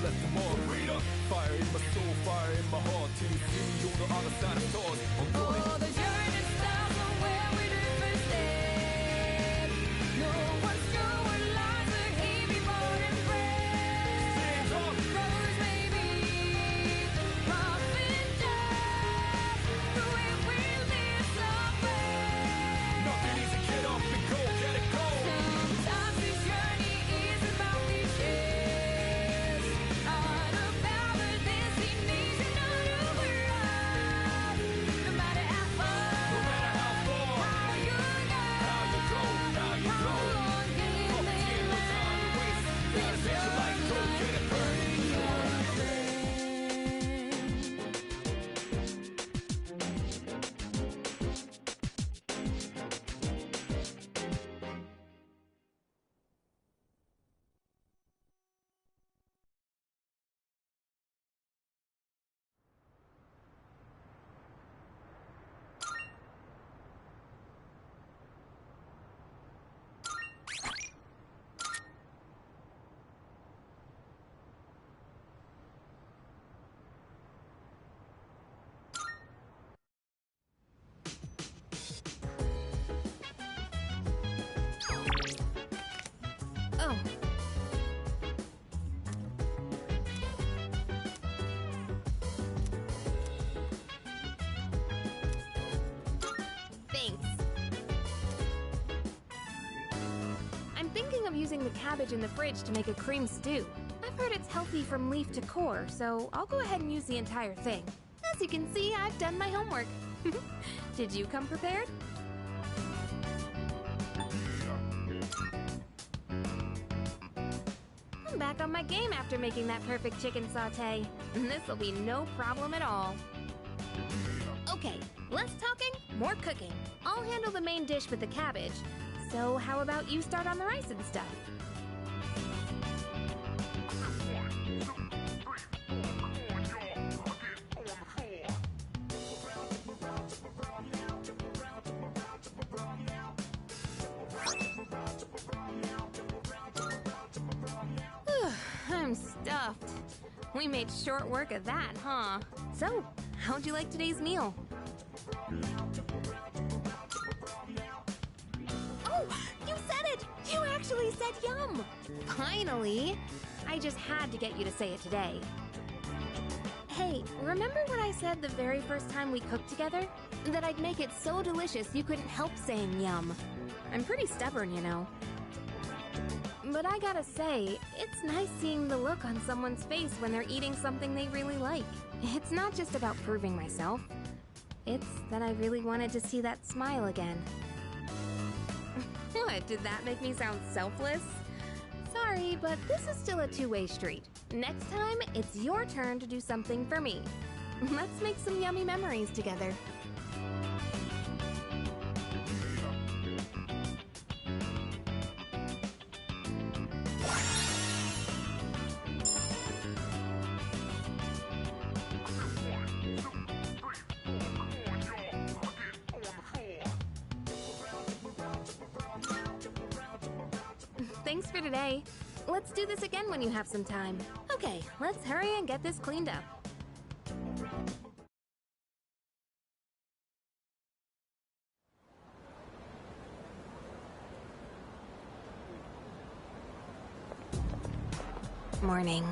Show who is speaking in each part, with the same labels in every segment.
Speaker 1: let them all read up. Fire in my soul, fire in my heart. Till you see me on the other side of stars.
Speaker 2: Oh, the journey starts from where we did first step. No one's sure what lies ahead before and breath. Rose maybe, rough and tough, but we will live somewhere.
Speaker 1: Nothing easy, get up and go, get it go.
Speaker 2: Sometimes this journey is about these years, not about the destination, not who we're at. No matter how far, how you go, how long can they last? Let's go get it burning your
Speaker 3: Oh. Thanks. I'm thinking of using the cabbage in the fridge to make a cream stew. I've heard it's healthy from leaf to core, so I'll go ahead and use the entire thing. As you can see, I've done my homework. Did you come prepared? I'm back on my game after making that perfect chicken sauté. This'll be no problem at all. Okay, less talking, more cooking. I'll handle the main dish with the cabbage. So how about you start on the rice and stuff? I'm stuffed. We made short work of that, huh? So, how'd you like today's meal? Oh, you said it! You actually said yum! Finally! I just had to get you to say it today. Hey, remember what I said the very first time we cooked together? That I'd make it so delicious you couldn't help saying yum. I'm pretty stubborn, you know. But I gotta say, it's nice seeing the look on someone's face when they're eating something they really like. It's not just about proving myself. It's that I really wanted to see that smile again. What, did that make me sound selfless? Sorry, but this is still a two-way street. Next time, it's your turn to do something for me. Let's make some yummy memories together. Thanks for today. Let's do this again when you have some time. Okay, let's hurry and get this cleaned up. Morning.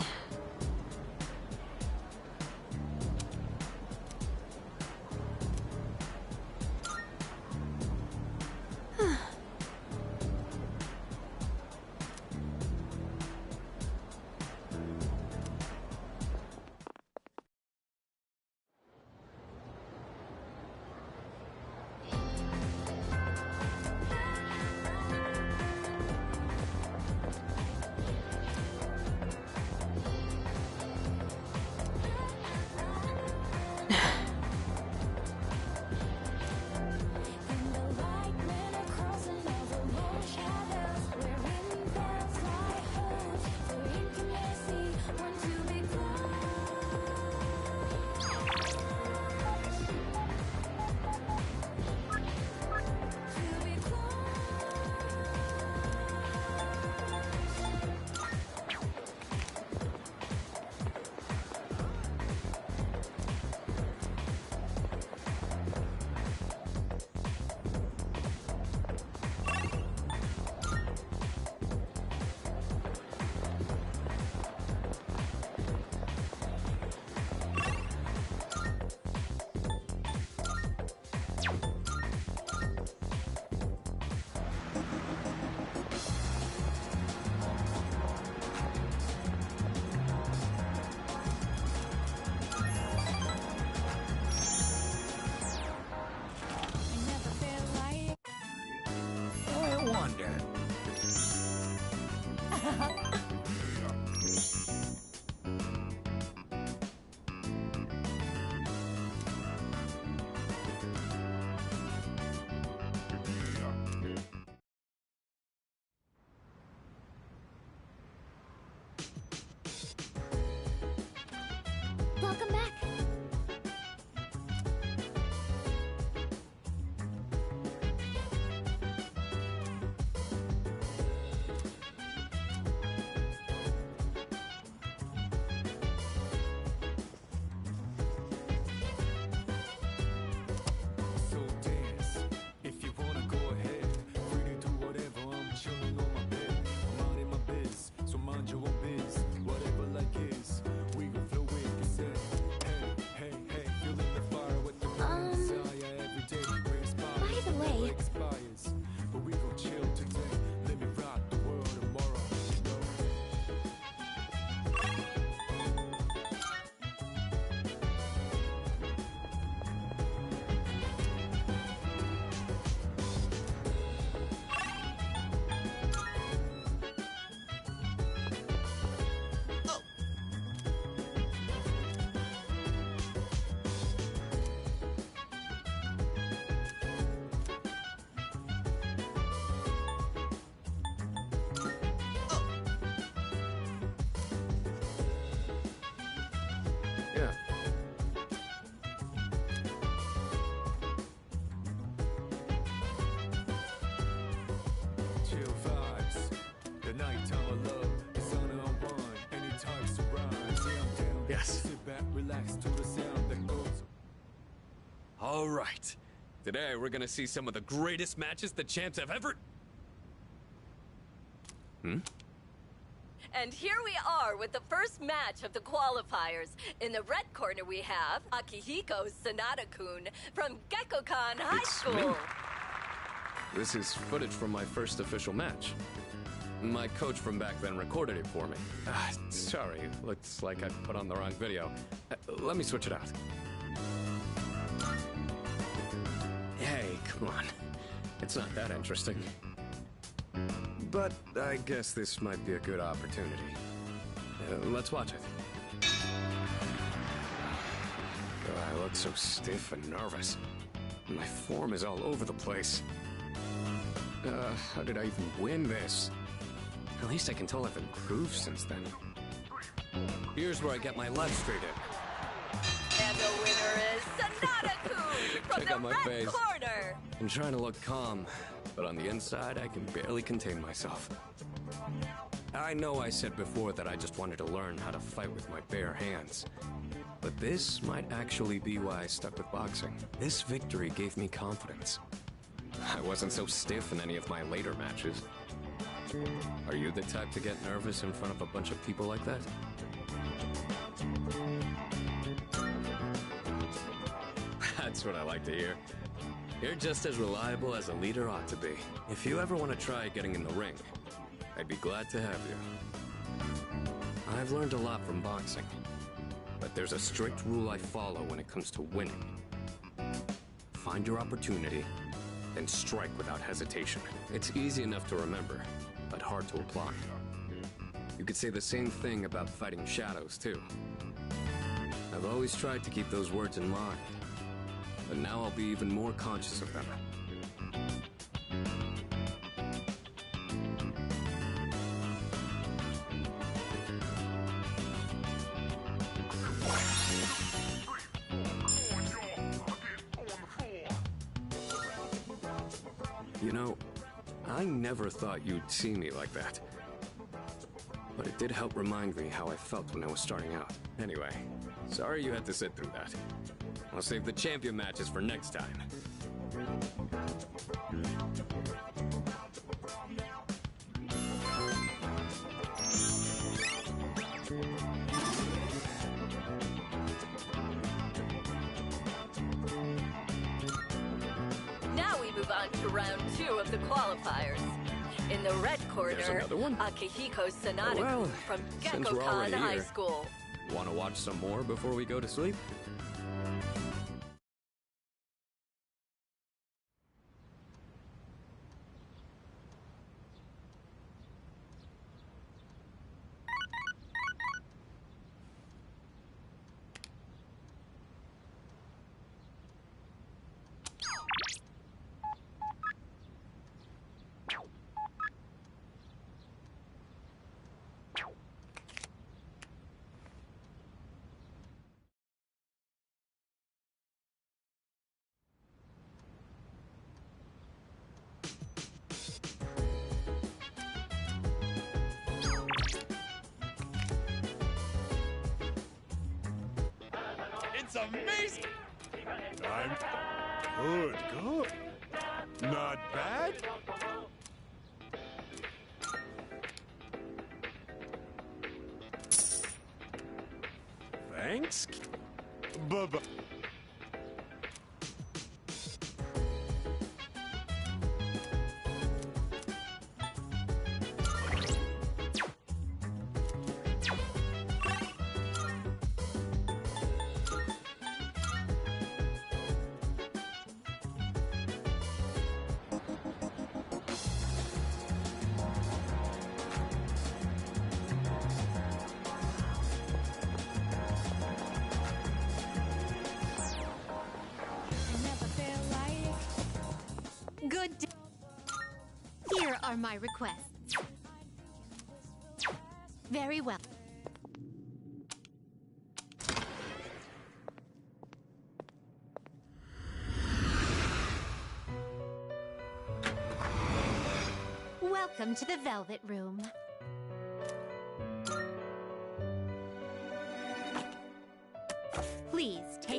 Speaker 1: relax to the sound that goes.
Speaker 4: All right. Today we're gonna see some of the greatest matches the champs have ever...
Speaker 5: And here we are with the first match of the qualifiers. In the red corner we have Akihiko Sanada-kun from Gekkokan High
Speaker 4: It's me.
Speaker 5: School.
Speaker 4: This is footage from my first official match. My coach from back then recorded it for me. Sorry, looks like I put on the wrong video. Let me switch it out. Hey, come on. It's not that interesting. But I guess this might be a good opportunity. Let's watch it. I look so stiff and nervous. My form is all over the place. How did I even win this? At least I can tell I've improved since then. Here's where I get my left straight in.
Speaker 5: And the winner is Sanada-kun from
Speaker 4: Check
Speaker 5: the
Speaker 4: out my
Speaker 5: red
Speaker 4: face.
Speaker 5: corner.
Speaker 4: I'm trying to look calm, but on the inside, I can barely contain myself. I know I said before that I just wanted to learn how to fight with my bare hands. But this might actually be why I stuck with boxing. This victory gave me confidence. I wasn't so stiff in any of my later matches. Are you the type to get nervous in front of a bunch of people like that? That's what I like to hear. You're just as reliable as a leader ought to be. If you ever want to try getting in the ring, I'd be glad to have you. I've learned a lot from boxing, but there's a strict rule I follow when it comes to winning. Find your opportunity, then strike without hesitation. It's easy enough to remember, but hard to apply. You could say the same thing about fighting shadows, too. I've always tried to keep those words in mind, but now I'll be even more conscious of them. You know, I never thought you'd see me like that. But it did help remind me how I felt when I was starting out. Anyway, sorry you had to sit through that. I'll save the champion matches for next time.
Speaker 5: Now we move on to round 2 of the qualifiers. In the red corner,
Speaker 4: another one.
Speaker 5: Akihiko Sanada-kun
Speaker 4: Well,
Speaker 5: from
Speaker 4: since we're
Speaker 5: Gekkokan
Speaker 4: already
Speaker 5: High
Speaker 4: here.
Speaker 5: School.
Speaker 4: Want to watch some more before we go to sleep?
Speaker 1: It's amazing! I'm good, good. Not bad? Thanks. Bye-bye.
Speaker 3: Good day. Here are my requests. Very well. Welcome to the Velvet Room.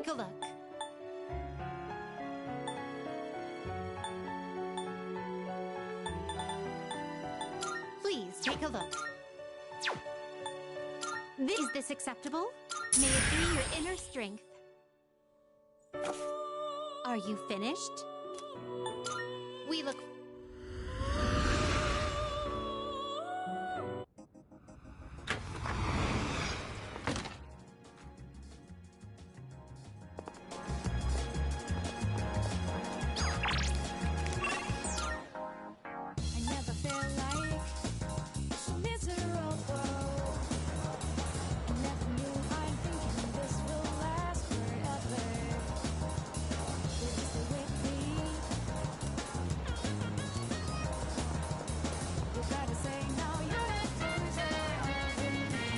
Speaker 3: take a look. Please take a look. Is this acceptable? May it be your inner strength. Are you finished? We look.
Speaker 2: I never feel like miserable. I never knew I'm thinking this will last forever. You're just with me. You gotta say no, you're not loser over me.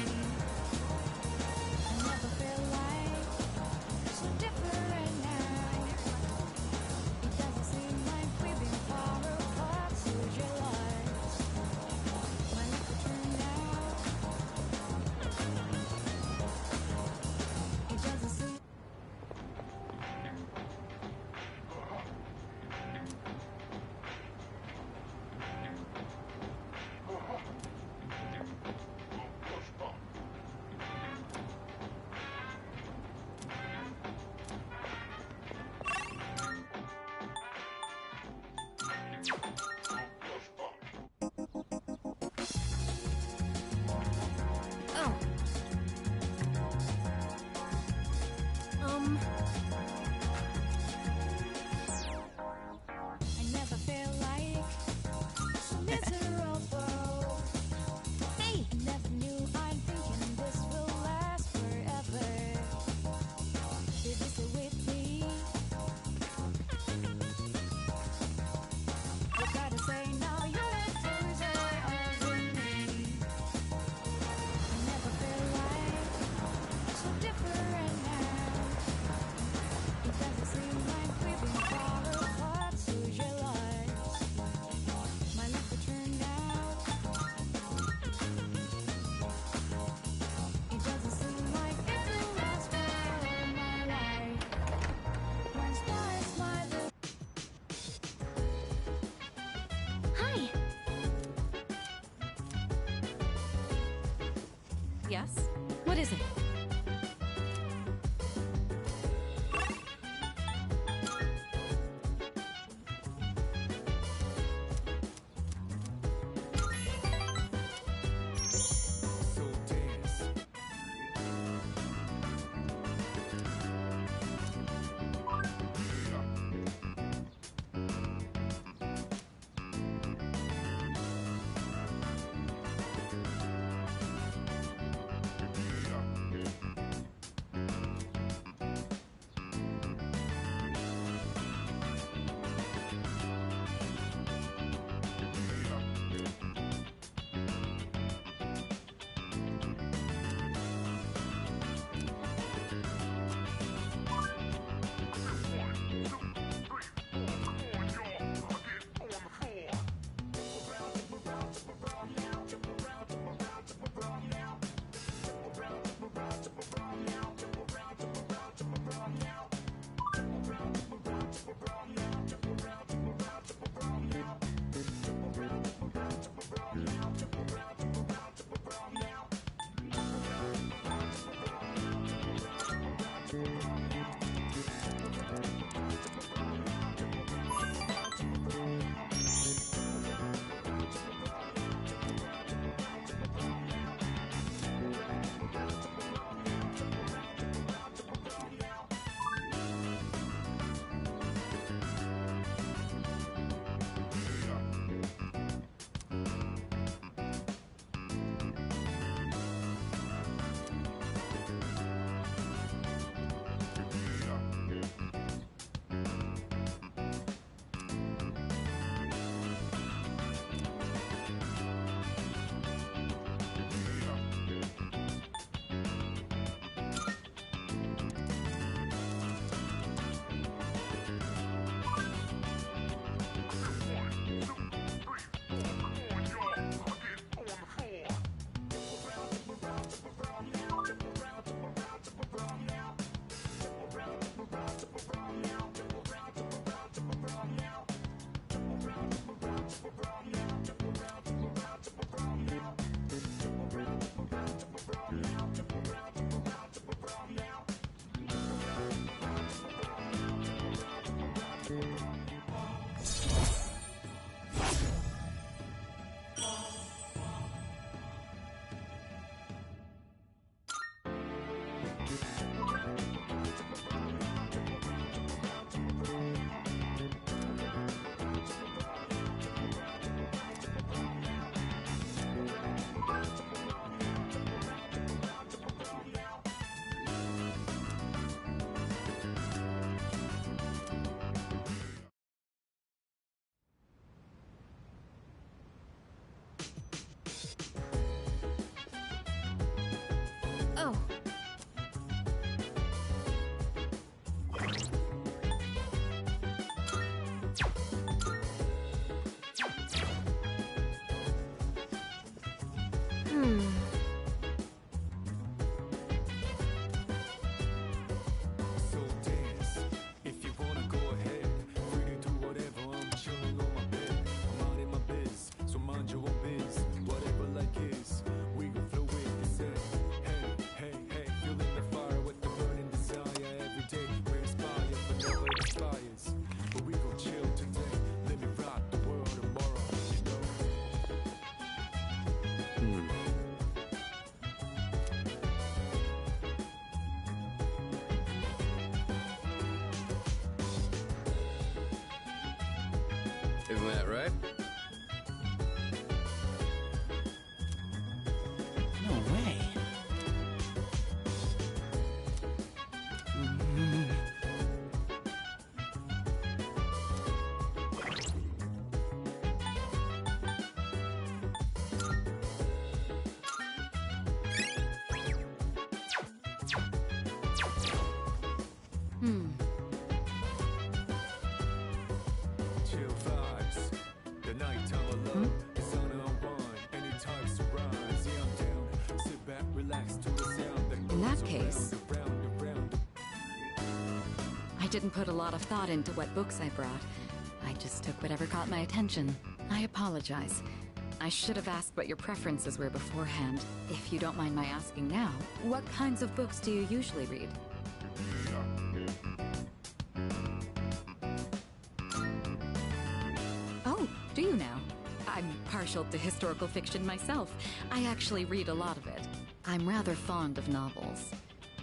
Speaker 2: I never feel like so different now. It doesn't seem like we've been far apart since your lies. My life will turn out. It doesn't seem.
Speaker 3: Oh.
Speaker 2: I never feel like so miserable.
Speaker 3: Hey!
Speaker 2: Never knew I'm thinking this will last forever. You're just with me. You gotta say no, you're not loser over me. I never feel like so different now. It doesn't seem like we've been far apart since your lies. My life will turn out. It doesn't seem like it will last for all my life. When stars smile.
Speaker 3: Hi!
Speaker 6: Yes? What is it?
Speaker 1: So dance.
Speaker 4: right?
Speaker 7: No way.
Speaker 1: Chill vibes. The nighttime alone. The sun unwind. Any types of rise. Yeah, I'm down. Sit back, relax to the sound that
Speaker 6: In that
Speaker 1: goes
Speaker 6: case-
Speaker 1: around and round.
Speaker 6: I didn't put a lot of thought into what books I brought. I just took whatever caught my attention. I apologize. I should have asked what your preferences were beforehand. If you don't mind my asking now, what kinds of books do you usually read? Oh, do you now? I'm partial to historical fiction myself. I actually read a lot of it. I'm rather fond of novels.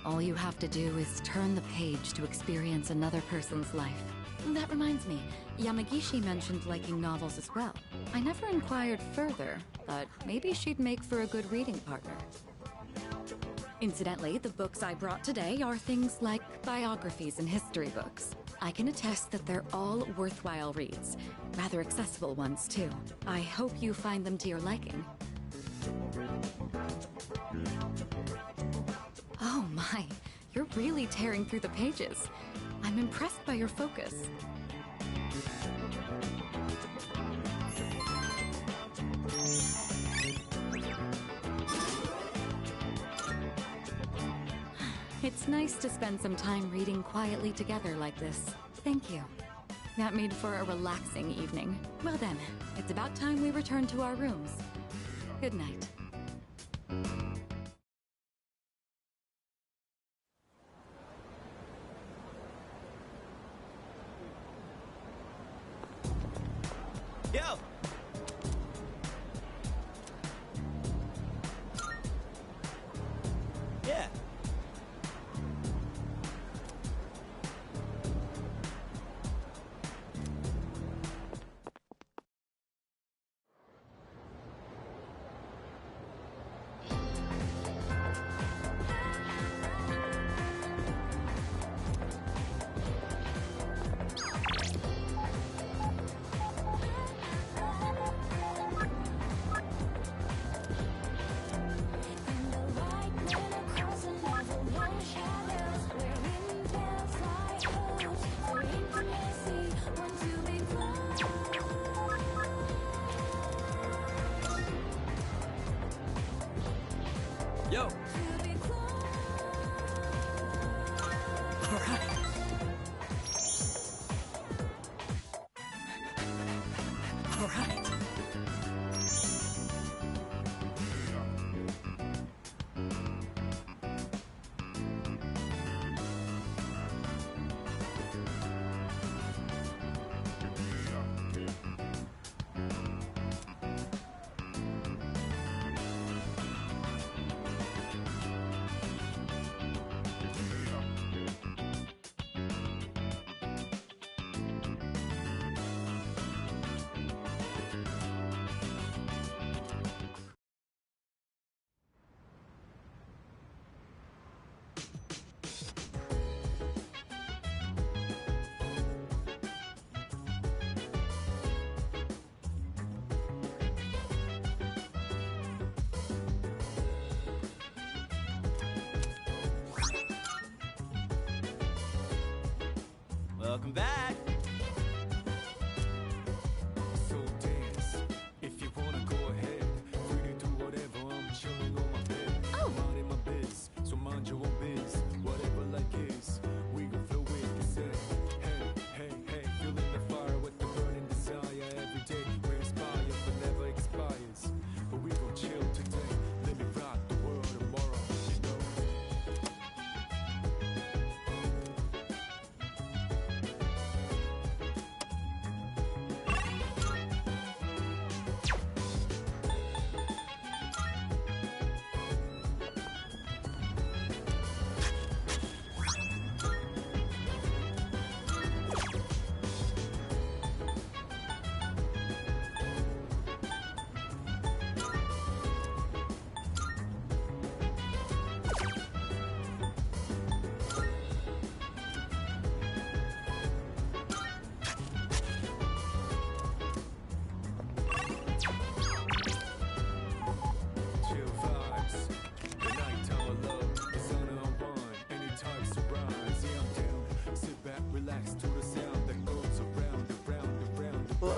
Speaker 6: All you have to do is turn the page to experience another person's life. That reminds me, Yamagishi mentioned liking novels as well. I never inquired further, but maybe she'd make for a good reading partner. Incidentally, the books I brought today are things like biographies and history books. I can attest that they're all worthwhile reads. Rather accessible ones, too. I hope you find them to your liking. Oh my, you're really tearing through the pages. I'm impressed by your focus. It's nice to spend some time reading quietly together like this. Thank you. That made for a relaxing evening. Well then, it's about time we return to our rooms. Good night.
Speaker 7: Yo! Yeah.
Speaker 4: Yo!
Speaker 6: Alright. Alright.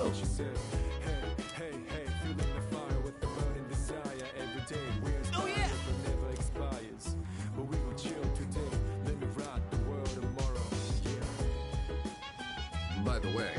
Speaker 4: go.
Speaker 1: She said, hey, feeling the fire with the burning desire every day. We're
Speaker 7: yeah.
Speaker 1: never expires. But we gon' chill today. Let me rock the world tomorrow. Yeah.
Speaker 4: By the way,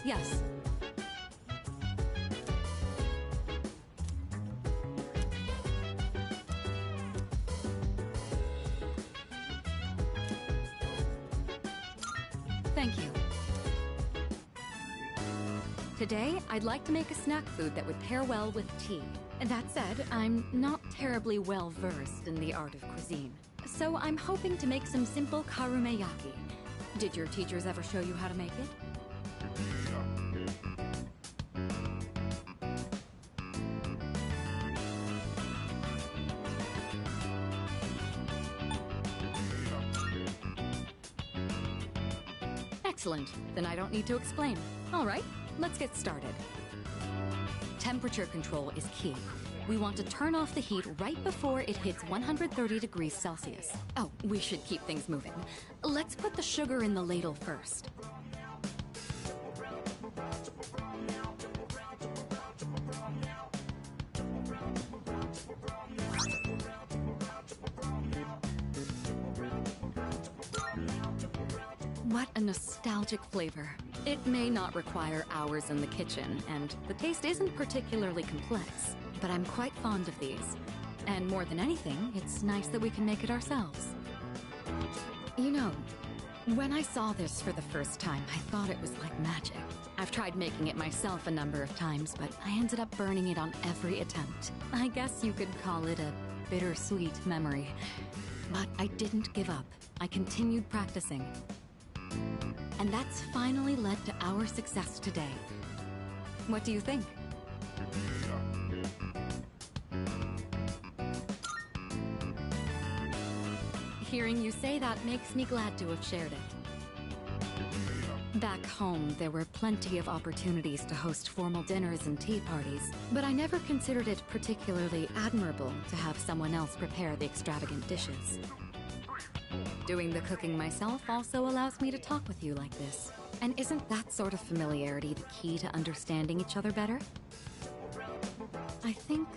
Speaker 6: Yes. Thank you. Today, I'd like to make a snack food that would pair well with tea. That said, I'm not terribly well versed in the art of cuisine. So I'm hoping to make some simple karumeyaki. Did your teachers ever show you how to make it? Excellent. Then I don't need to explain. All right, let's get started. Temperature control is key. We want to turn off the heat right before it hits 130 degrees Celsius. Oh, we should keep things moving. Let's put the sugar in the ladle first. What a nostalgic flavor. It may not require hours in the kitchen, and the taste isn't particularly complex, but I'm quite fond of these. And more than anything, it's nice that we can make it ourselves. You know, when I saw this for the first time, I thought it was like magic. I've tried making it myself a number of times, but I ended up burning it on every attempt. I guess you could call it a bittersweet memory. But I didn't give up. I continued practicing. And that's finally led to our success today. What do you think? Hearing you say that makes me glad to have shared it. Back home, there were plenty of opportunities to host formal dinners and tea parties, but I never considered it particularly admirable to have someone else prepare the extravagant dishes. Doing the cooking myself also allows me to talk with you like this. And isn't that sort of familiarity the key to understanding each other better? I think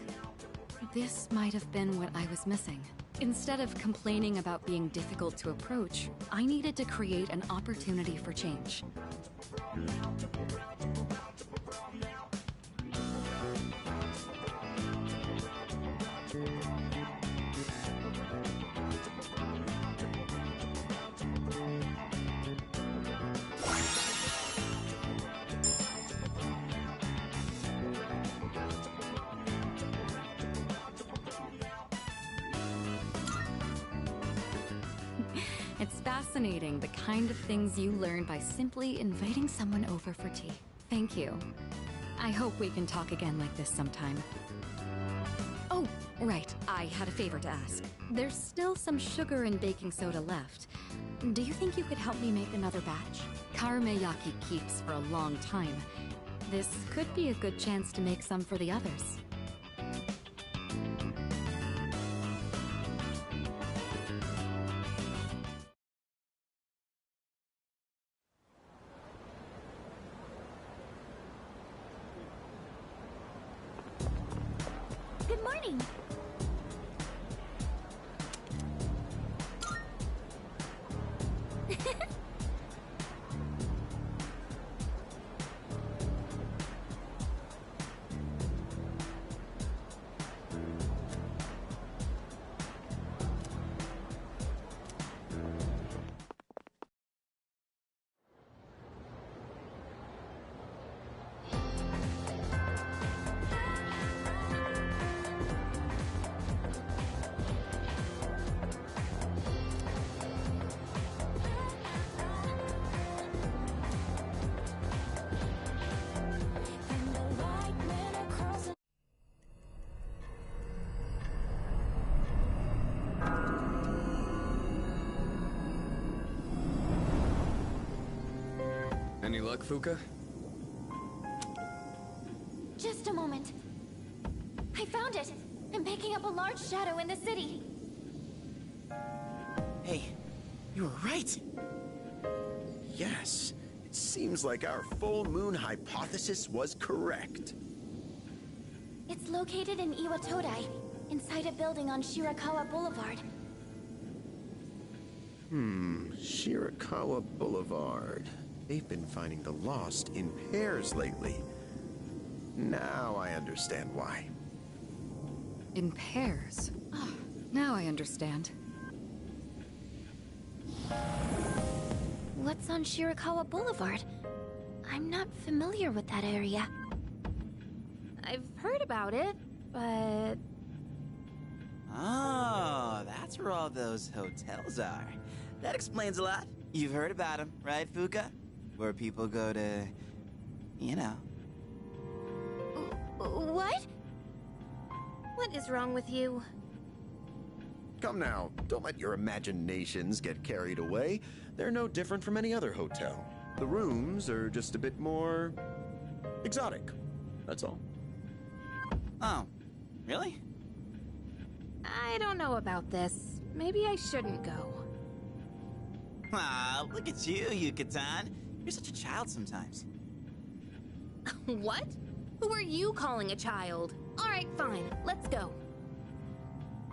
Speaker 6: this might have been what I was missing. Instead of complaining about being difficult to approach, I needed to create an opportunity for change. It's fascinating, the kind of things you learn by simply inviting someone over for tea. Thank you. I hope we can talk again like this sometime. Oh, right. I had a favor to ask. There's still some sugar and baking soda left. Do you think you could help me make another batch? Karameyaki keeps for a long time. This could be a good chance to make some for the others.
Speaker 2: Good morning.
Speaker 4: Any luck, Fuka?
Speaker 2: Just a moment. I found it. I'm picking up a large shadow in the city.
Speaker 7: Hey, you were right.
Speaker 8: Yes, it seems like our full moon hypothesis was correct.
Speaker 2: It's located in Iwatodai, inside a building on Shirakawa Boulevard.
Speaker 8: Shirakawa Boulevard. They've been finding the lost in pairs lately. Now I understand why.
Speaker 6: In pairs. Ah, now I understand.
Speaker 2: What's on Shirakawa Boulevard? I'm not familiar with that area.
Speaker 3: I've heard about it, but
Speaker 7: Oh, that's where all those hotels are. That explains a lot. You've heard about them, right, Fuka? Where people go to, you know.
Speaker 2: What?
Speaker 3: what is wrong with you?
Speaker 8: Come now, don't let your imaginations get carried away. They're no different from any other hotel. The rooms are just a bit more exotic. That's all.
Speaker 7: Oh, really?
Speaker 3: I don't know about this. Maybe I shouldn't go.
Speaker 7: Ah, look at you, Yucatan. You're such a child sometimes.
Speaker 3: What? Who are you calling a child? All right, fine. Let's go.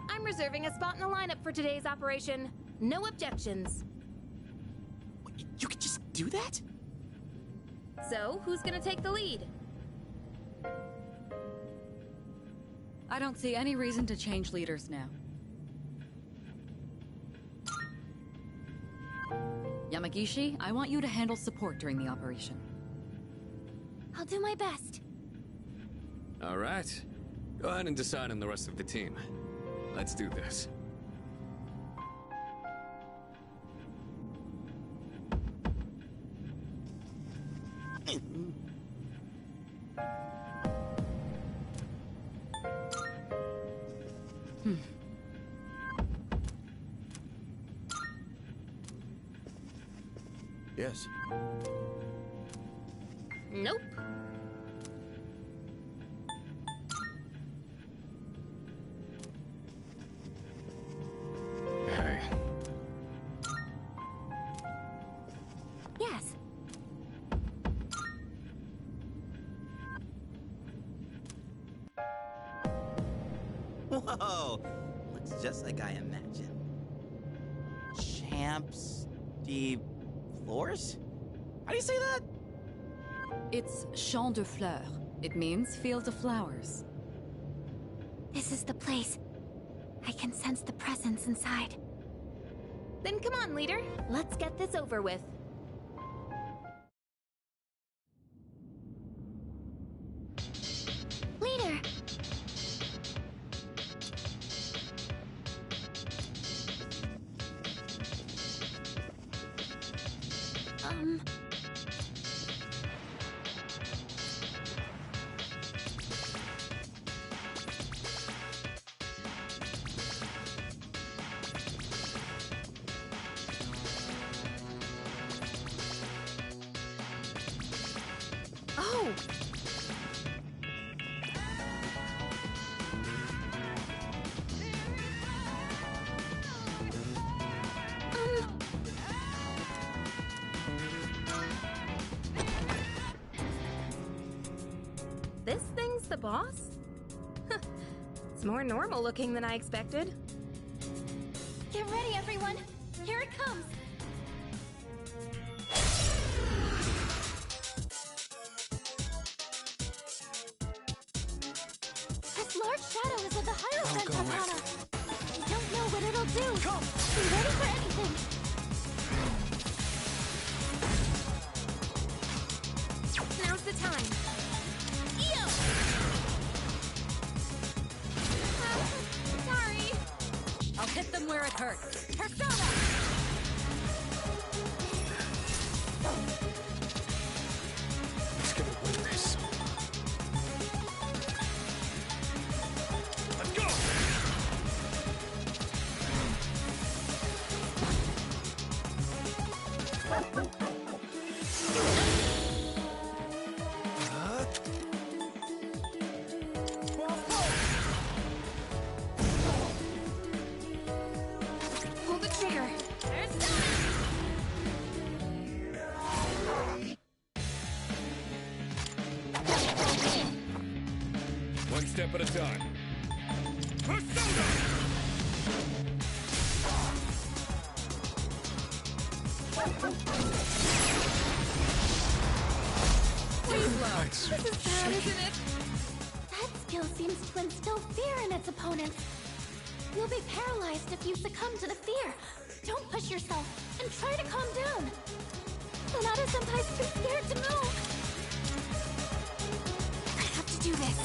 Speaker 3: I'm reserving a spot in the lineup for today's operation. No objections.
Speaker 7: You could just do that?
Speaker 3: So, who's gonna take the lead?
Speaker 6: I don't see any reason to change leaders now. Yamagishi, I want you to handle support during the operation.
Speaker 2: I'll do my best.
Speaker 4: All right. Go ahead and decide on the rest of the team. Let's do this.
Speaker 8: Yes.
Speaker 3: Nope.
Speaker 4: Hey.
Speaker 2: Yes.
Speaker 7: Whoa! Looks just like I imagined. Champs de Flores? How do you say that?
Speaker 6: It's Champ de Fleurs. It means field of flowers.
Speaker 2: This is the place. I can sense the presence inside.
Speaker 3: Then come on, leader. Let's get this over with.
Speaker 2: Leader!
Speaker 3: This thing's the boss? It's more normal looking than I expected.
Speaker 2: Get ready, everyone. Here it comes. This large shadow is of the Hierophant Arcana. I don't know what it'll do. Be ready for anything.
Speaker 3: Now's the time.
Speaker 2: Ew!
Speaker 3: Sorry.
Speaker 6: I'll hit them where it hurts.
Speaker 2: Persona!
Speaker 1: Let's get away with this. Let's go!
Speaker 3: Pull the trigger.
Speaker 1: One step at a time. Persona!
Speaker 2: This is bad, isn't it? That skill seems to instill fear in its opponents. You'll be paralyzed if you succumb to the fear. Don't push yourself and try to calm down. Sonata Senpai's too scared to move. I have to do this.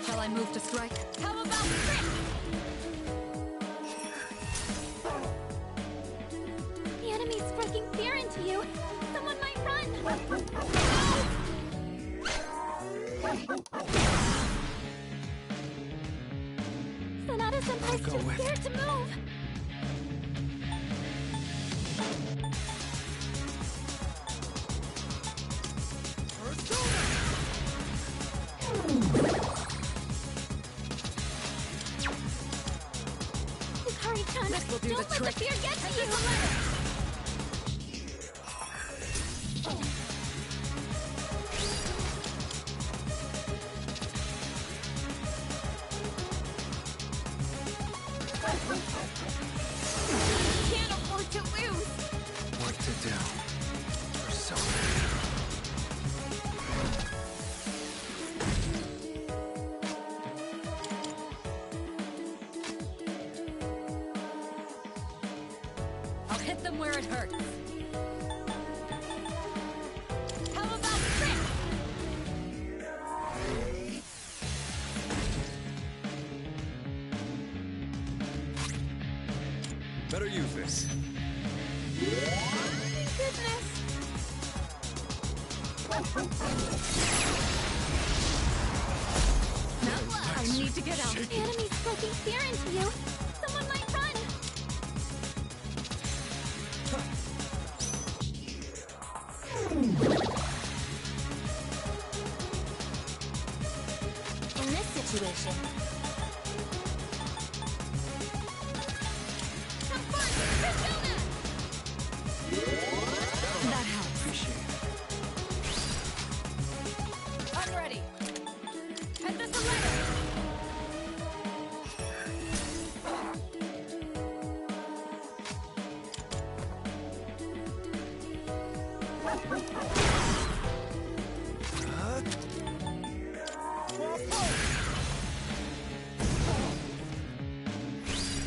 Speaker 6: Shall I move to strike?
Speaker 2: How about trick? The enemy's striking fear into you. Someone might run. Sonata Senpai's too scared to move. Yukari-chan,
Speaker 6: This will do
Speaker 2: don't
Speaker 6: the
Speaker 2: let
Speaker 6: trick.
Speaker 2: the fear get to you.
Speaker 3: Can't afford to lose.
Speaker 1: What to do? Persona.
Speaker 6: I'll hit them where it hurts.
Speaker 2: How about trick?
Speaker 1: Better use this.
Speaker 3: Thank goodness.
Speaker 6: I need to get out.
Speaker 2: The enemy's striking fear into you. Someone might run. In this situation, come forth, Persona!
Speaker 6: That helps.
Speaker 1: Appreciate it.
Speaker 6: I'm ready.
Speaker 2: Head this a letter.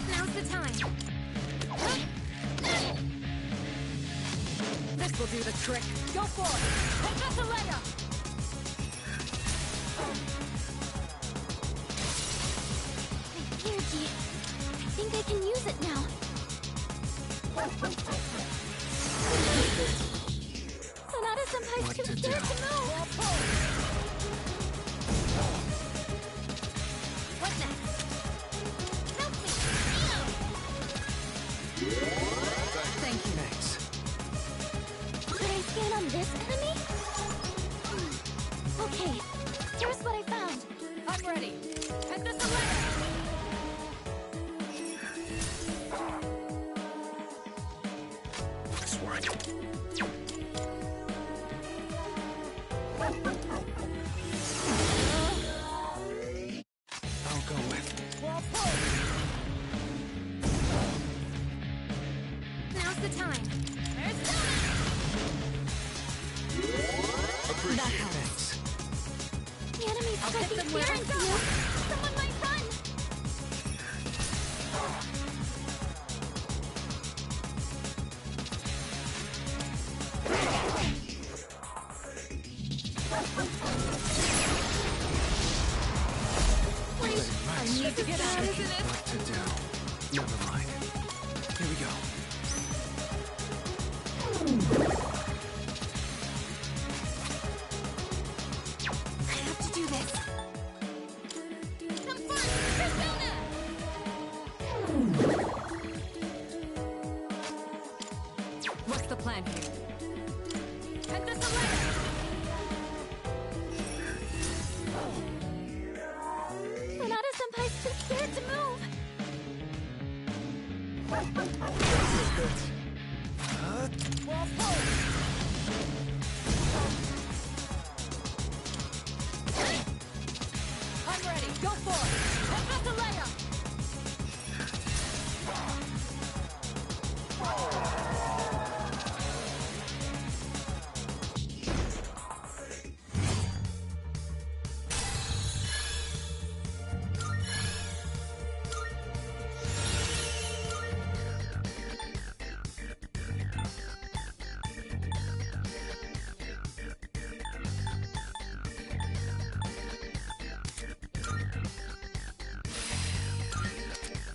Speaker 3: Now's the time.
Speaker 6: This will do the trick.
Speaker 2: Go for it. Head this a letter. Energy. I think I can use it now. Sonata Senpai's
Speaker 1: What
Speaker 2: too
Speaker 1: to
Speaker 2: scared
Speaker 1: do?
Speaker 2: to move. What next? Help me.
Speaker 6: Thank you.
Speaker 1: Thanks.
Speaker 2: Should I scan on this enemy? Okay, here's what I found.
Speaker 6: I'm ready.
Speaker 2: Head this a letter.
Speaker 3: Now's the time. There's
Speaker 1: Appreciate it.
Speaker 3: the enemy's
Speaker 6: I'll get
Speaker 3: striking
Speaker 6: them where
Speaker 3: fear
Speaker 6: I
Speaker 3: into
Speaker 6: go.
Speaker 3: you. Someone might run. Wait, I need to get out, isn't it?
Speaker 1: What to do? Never mind. Here we go.
Speaker 3: I have to do this. Come first, Persona!
Speaker 6: What's the plan here?
Speaker 3: Pentasyleta! Sonata-senpai's too scared to move. Wall pull. I'm ready. Go for it. Pentasyleta!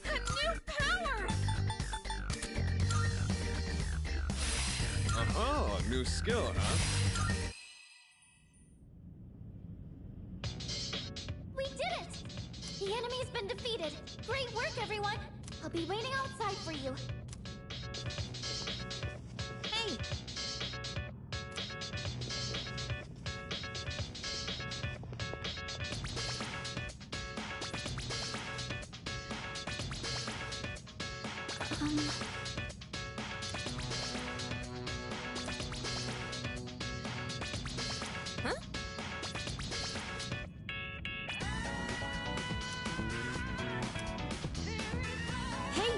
Speaker 3: A new power!
Speaker 4: Oh, new skill, huh?
Speaker 3: We did it! The enemy's been defeated. Great work, everyone. I'll be waiting outside for you. Hey! Huh? Hey!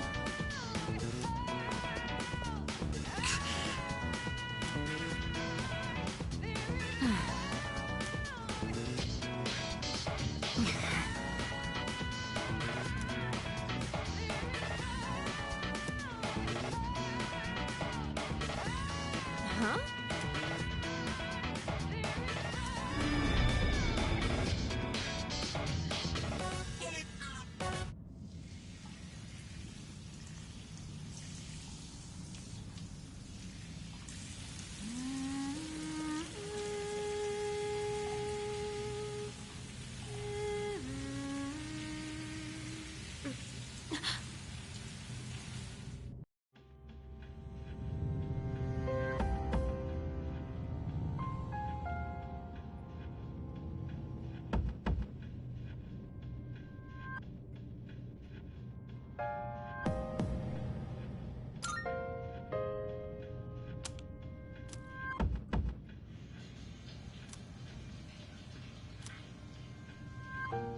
Speaker 3: Huh?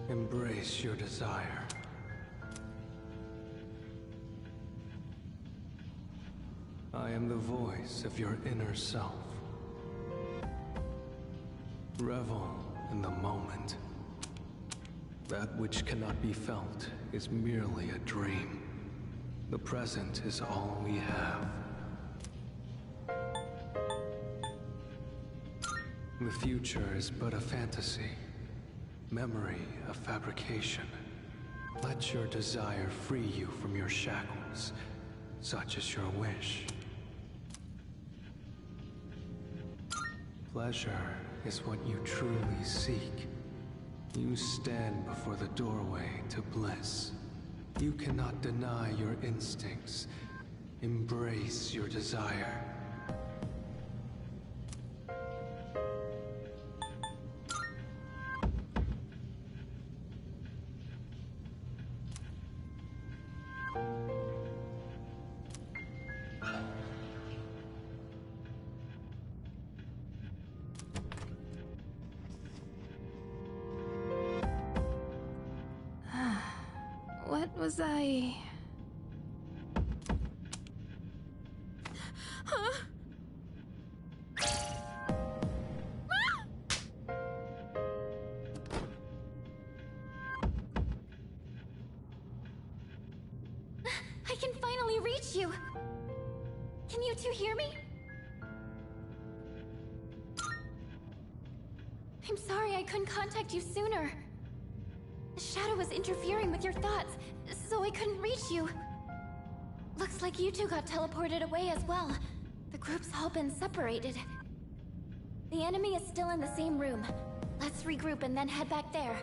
Speaker 1: Embrace your desire. I am the voice of your inner self. Revel in the moment. That which cannot be felt is merely a dream. The present is all we have. The future is but a fantasy. Memory a fabrication. Let your desire free you from your shackles, such as your wish. Pleasure is what you truly seek. You stand before the doorway to bliss. You cannot deny your instincts. Embrace your desire.
Speaker 3: What was I... reach you. Can you two hear me? I'm sorry I couldn't contact you sooner. The shadow was interfering with your thoughts, so I couldn't reach you. Looks like you two got teleported away as well. The group's all been separated. The enemy is still in the same room. Let's regroup and then head back there.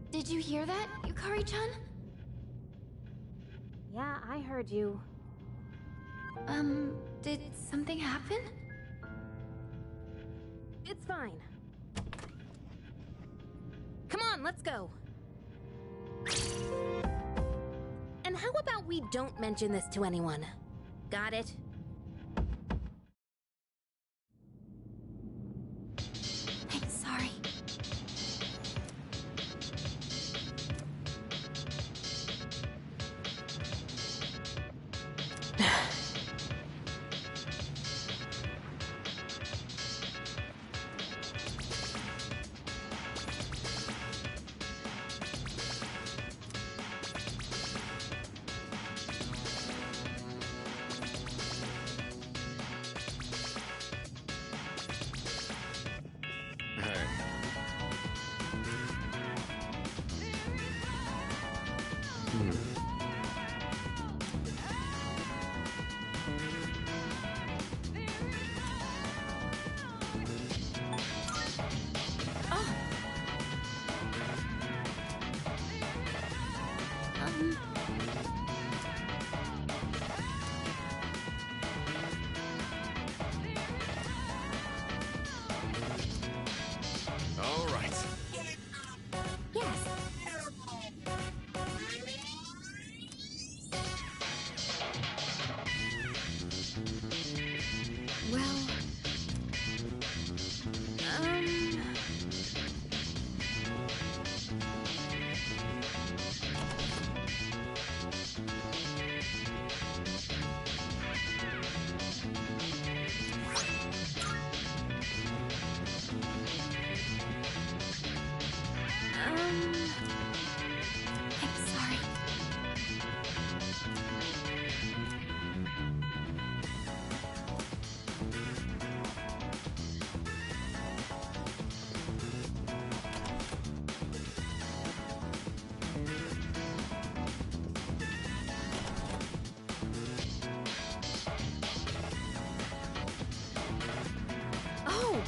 Speaker 3: Did you hear that, Yukari-chan?
Speaker 9: Yeah, I heard you.
Speaker 3: Did something happen?
Speaker 9: It's fine. Come on, let's go. And how about we don't mention this to anyone? Got it?
Speaker 3: I'm sorry.
Speaker 4: Hey. All right.
Speaker 3: Yes.
Speaker 9: Well...
Speaker 3: I'm sorry.
Speaker 9: Oh!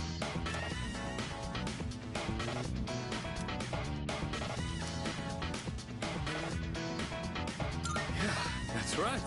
Speaker 4: Yeah, that's right.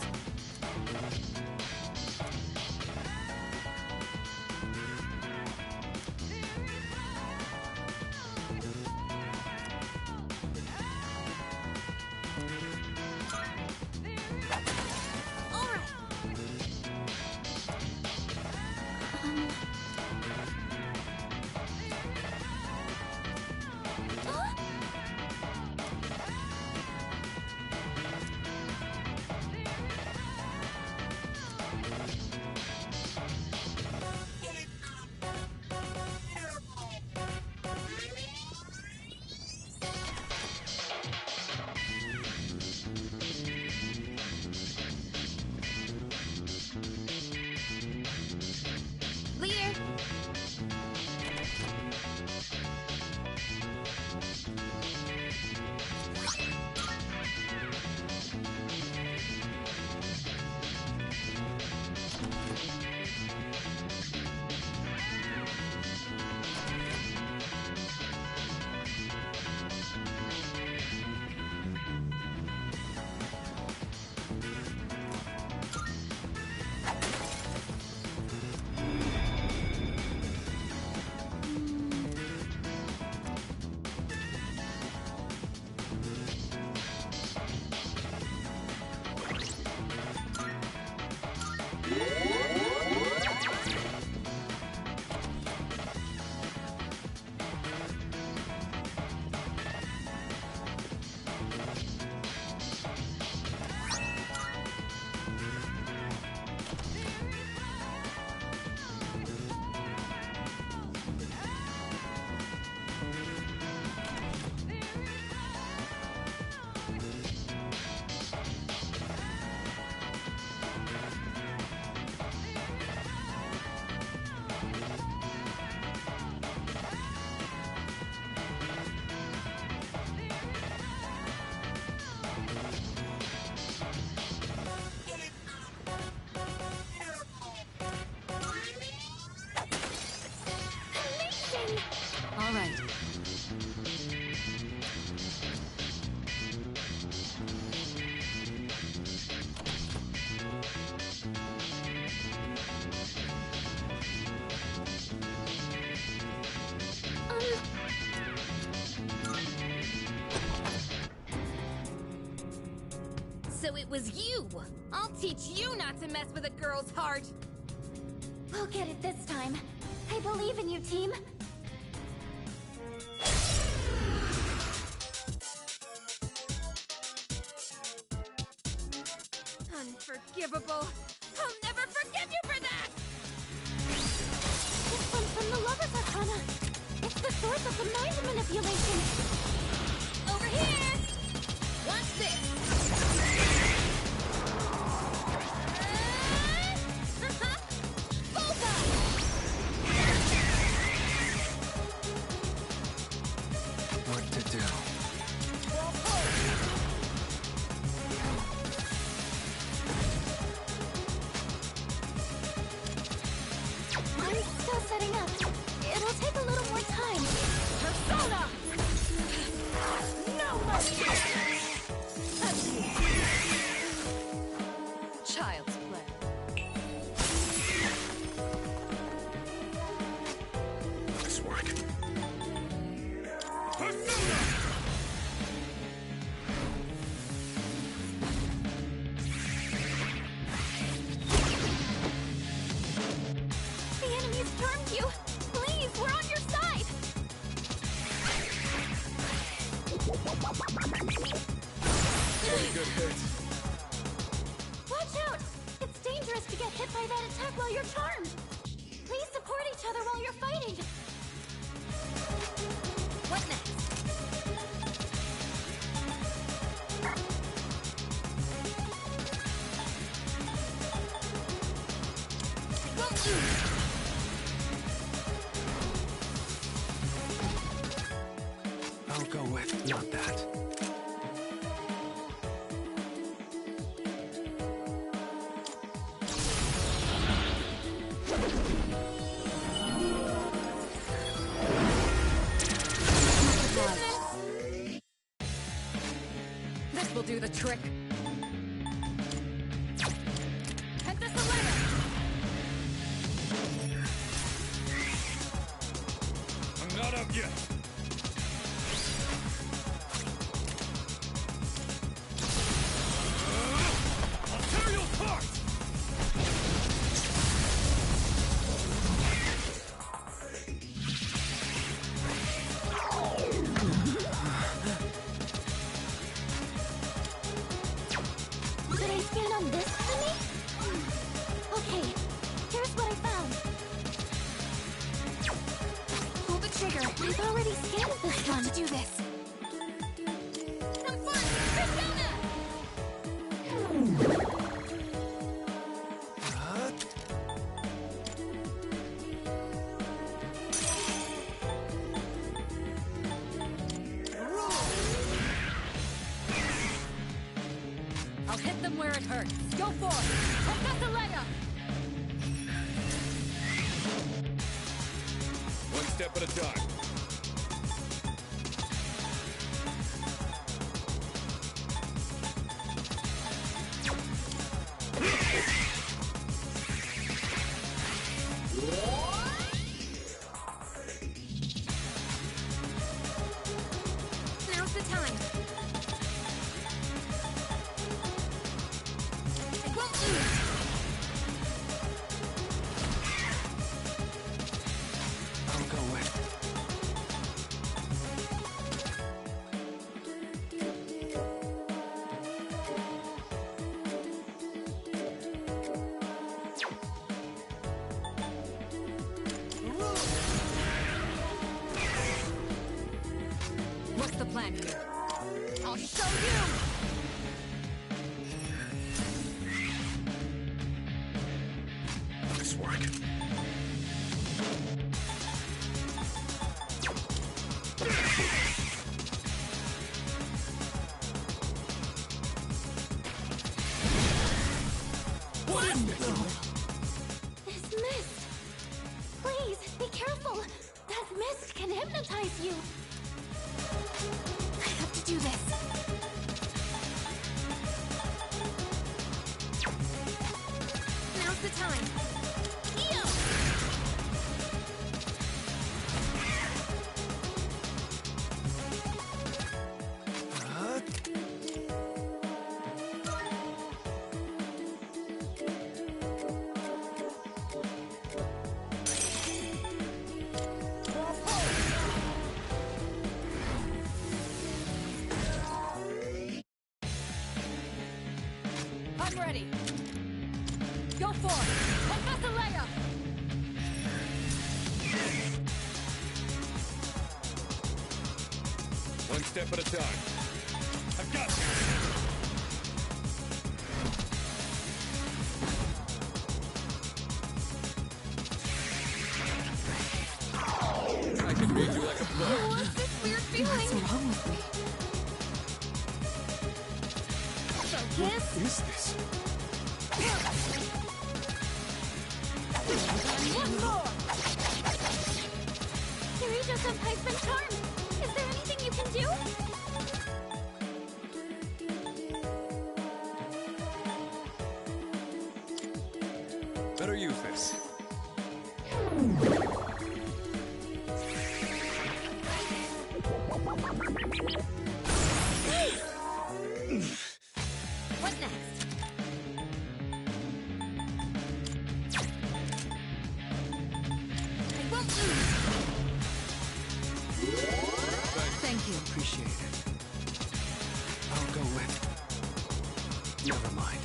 Speaker 3: So it was you! I'll teach you not to mess with a girl's heart!
Speaker 9: We'll get it this time. I believe in you, team.
Speaker 3: Unforgivable! I'll never forgive you for that!
Speaker 9: This one's from the Lover's Arcana. It's the source of the mind manipulation.
Speaker 3: Over here! Watch this! Bullseye!
Speaker 1: What to do?
Speaker 9: I'm still setting up. It'll take a little more time.
Speaker 3: Persona! No mercy! Child's play.
Speaker 8: Nice work.
Speaker 9: The enemy's charmed you. Please, we're on your side.
Speaker 4: Pretty good hit.
Speaker 9: Watch out! It's dangerous to get hit by that attack while you're charmed. Please support each other while you're fighting.
Speaker 3: What next?
Speaker 1: I'll go with not that.
Speaker 6: This will do the trick.
Speaker 4: I'm not up yet. I'll tear you apart!
Speaker 9: Should I stand on this for me? Okay, here's what I found. Pull the trigger. I've already scanned this one.
Speaker 3: To do this. Some fun! Persona!
Speaker 6: I'll hit them where it hurts. Go for it! Hepatoleta!
Speaker 4: One step at a time.
Speaker 3: Now's the time. It won't lose.
Speaker 1: I'll go with.
Speaker 6: What's the plan here?
Speaker 3: I'll show you!
Speaker 8: Nice work.
Speaker 9: This mist. Please, be careful. That mist can hypnotize you.
Speaker 3: I have to do this.
Speaker 9: I'm ready. Go for it. Confess a layup.
Speaker 4: One step at a time. I've got you. I can read you like a book.
Speaker 3: What's this weird feeling?
Speaker 6: What's wrong with me?
Speaker 3: Focus.
Speaker 1: What is this?
Speaker 9: One more.
Speaker 3: Kirito-senpai's been charmed. Is there anything you can do?
Speaker 4: Better use this.
Speaker 3: What next? I won't lose.
Speaker 6: Thank you.
Speaker 1: Appreciate it. I'll go with... Never mind.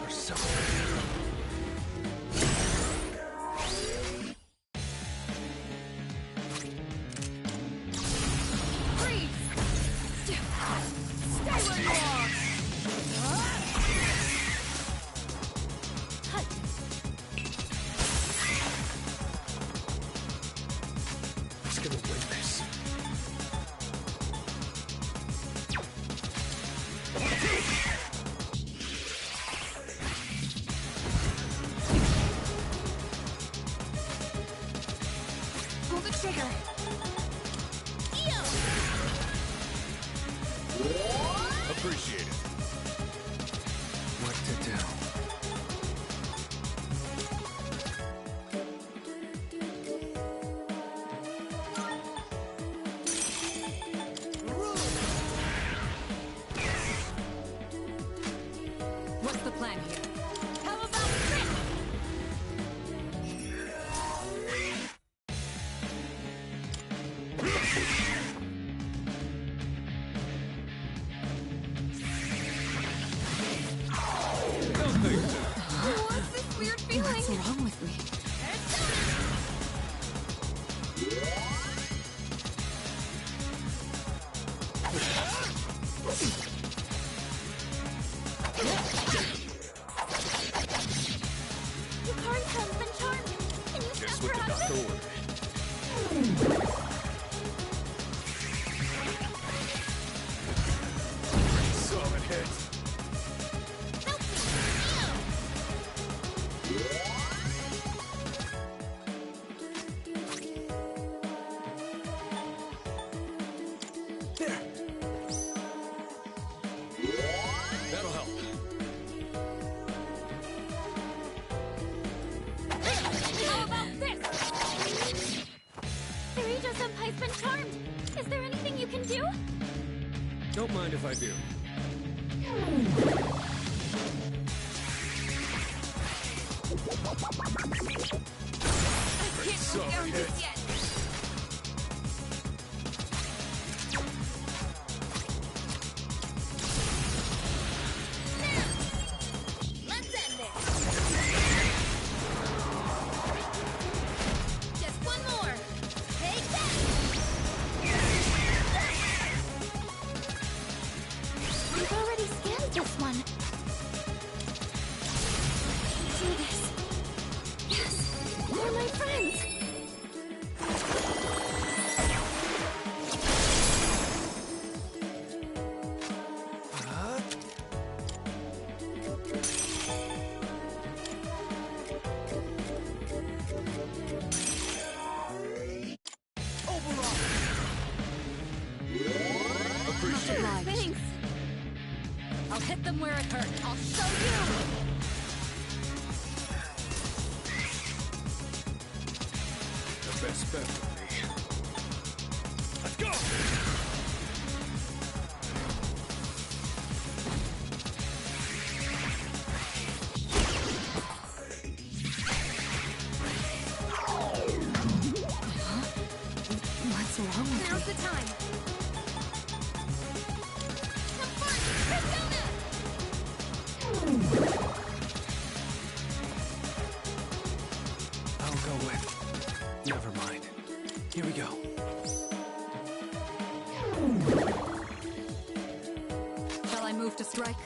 Speaker 1: Or something.
Speaker 9: Freeze. Stay where you are. Tight.
Speaker 1: Who's gonna win this?
Speaker 3: Pull the trigger.
Speaker 4: Appreciate it.
Speaker 1: What to do?
Speaker 6: What's the plan here?
Speaker 9: How about this?
Speaker 3: What's this weird feeling?
Speaker 6: What's wrong with me?
Speaker 3: Yukari-san's been charmed. Can you
Speaker 4: Just
Speaker 3: snap
Speaker 4: what
Speaker 3: her
Speaker 4: the
Speaker 3: out of
Speaker 4: doctor
Speaker 3: it?
Speaker 4: ordered. Solid hit.
Speaker 1: There!
Speaker 4: That'll help.
Speaker 9: How about this?
Speaker 3: Kirito-senpai's been charmed. Is there anything you can do?
Speaker 4: Don't mind if I do.
Speaker 9: I can't
Speaker 4: Solid
Speaker 9: go
Speaker 4: hit.
Speaker 9: just yet.
Speaker 3: Let's end this. Just one more. Take that. We've already scanned this one. Do this. Yes, they're my friends.
Speaker 6: them where it hurts. I'll show you!
Speaker 4: The best bet for me. Let's go!
Speaker 3: What's wrong with
Speaker 2: Now's the time. Have fun, Persona!
Speaker 1: I'll go with. Never mind. Here we go.
Speaker 6: Shall I move to strike?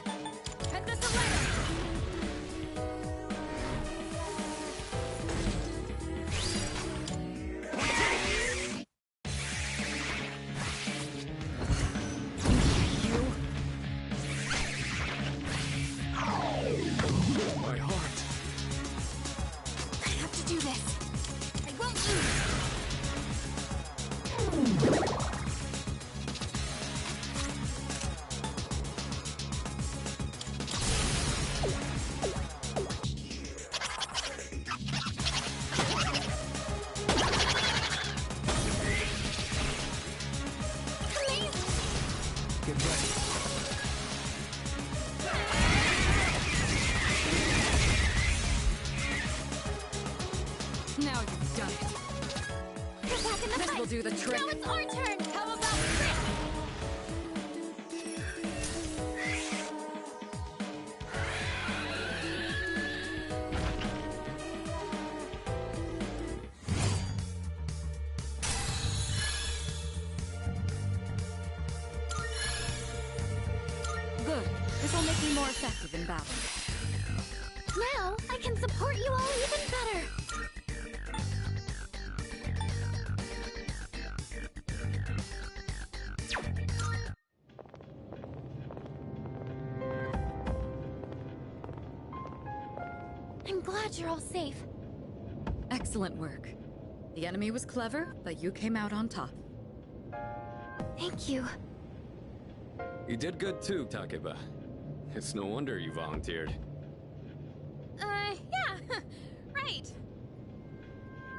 Speaker 2: Head this away!
Speaker 1: My heart.
Speaker 2: I have to do this. I won't lose.
Speaker 1: Get ready.
Speaker 6: Now you've done it.
Speaker 2: Get back in the
Speaker 6: This
Speaker 2: fight.
Speaker 6: will do the trick.
Speaker 2: Now it's our turn. How about Rick?
Speaker 6: Good. This will make me more effective in battle.
Speaker 9: Now I can support you all even better. I'm glad you're all safe.
Speaker 6: Excellent work. The enemy was clever, but you came out on top.
Speaker 9: Thank you.
Speaker 4: You did good too, Takeba. It's no wonder you volunteered.
Speaker 3: Yeah, right.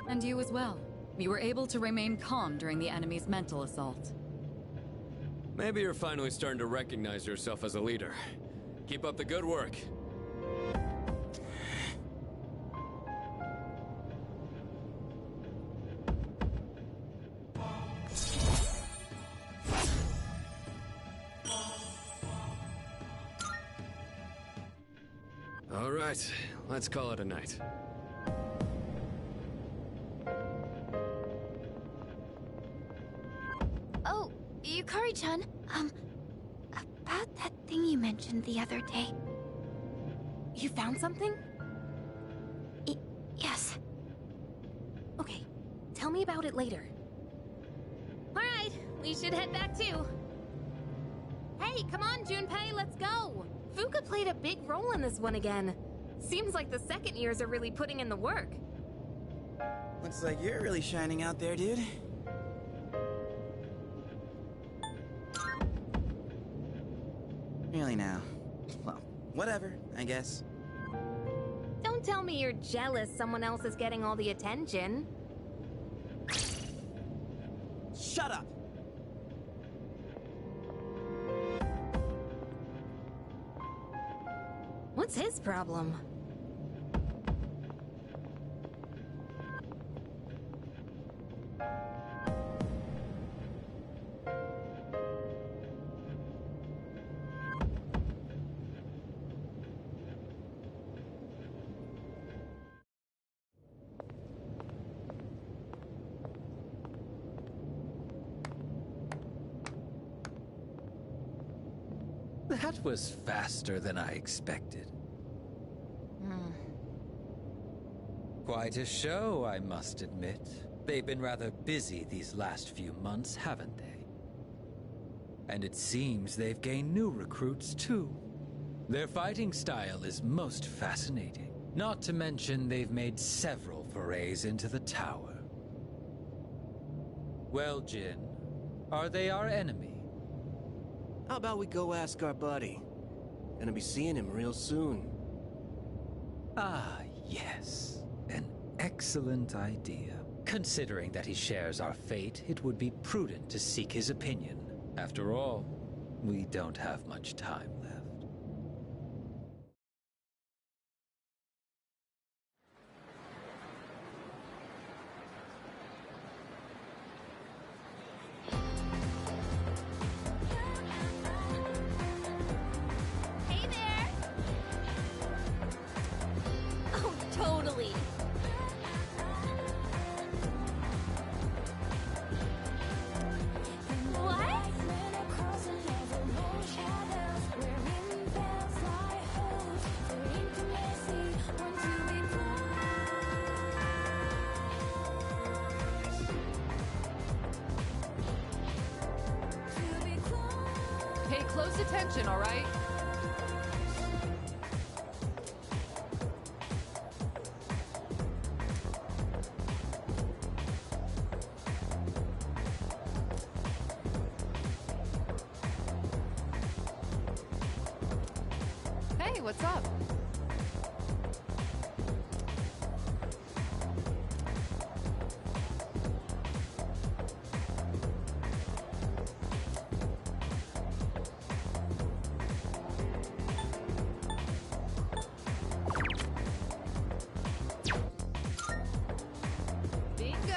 Speaker 6: And you as well. You were able to remain calm during the enemy's mental assault.
Speaker 4: Maybe you're finally starting to recognize yourself as a leader. Keep up the good work. All right, let's call it a night.
Speaker 9: Oh, Yukari-chan, about that thing you mentioned the other day.
Speaker 3: You found something?
Speaker 9: Yes.
Speaker 3: Okay, tell me about it later. All right, we should head back too. Hey, come on, Junpei, let's go. Fuka played a big role in this one again. Seems like the second years are really putting in the work.
Speaker 7: Looks like you're really shining out there, dude. Really now. Well, whatever, I guess.
Speaker 3: Don't tell me you're jealous someone else is getting all the attention.
Speaker 7: Shut up!
Speaker 3: What's his problem?
Speaker 10: That was faster than I expected. Quite a show, I must admit. They've been rather busy these last few months, haven't they? And it seems they've gained new recruits, too. Their fighting style is most fascinating. Not to mention they've made several forays into the tower. Well, Jin, are they our enemy?
Speaker 11: How about we go ask our buddy? Gonna be seeing him real soon.
Speaker 10: Ah, yes. An excellent idea. Considering that he shares our fate, it would be prudent to seek his opinion. After all, we don't have much time left.
Speaker 9: Hey there! Oh, totally. What?
Speaker 12: Pay close attention, all right? Hey, what's up? Bingo!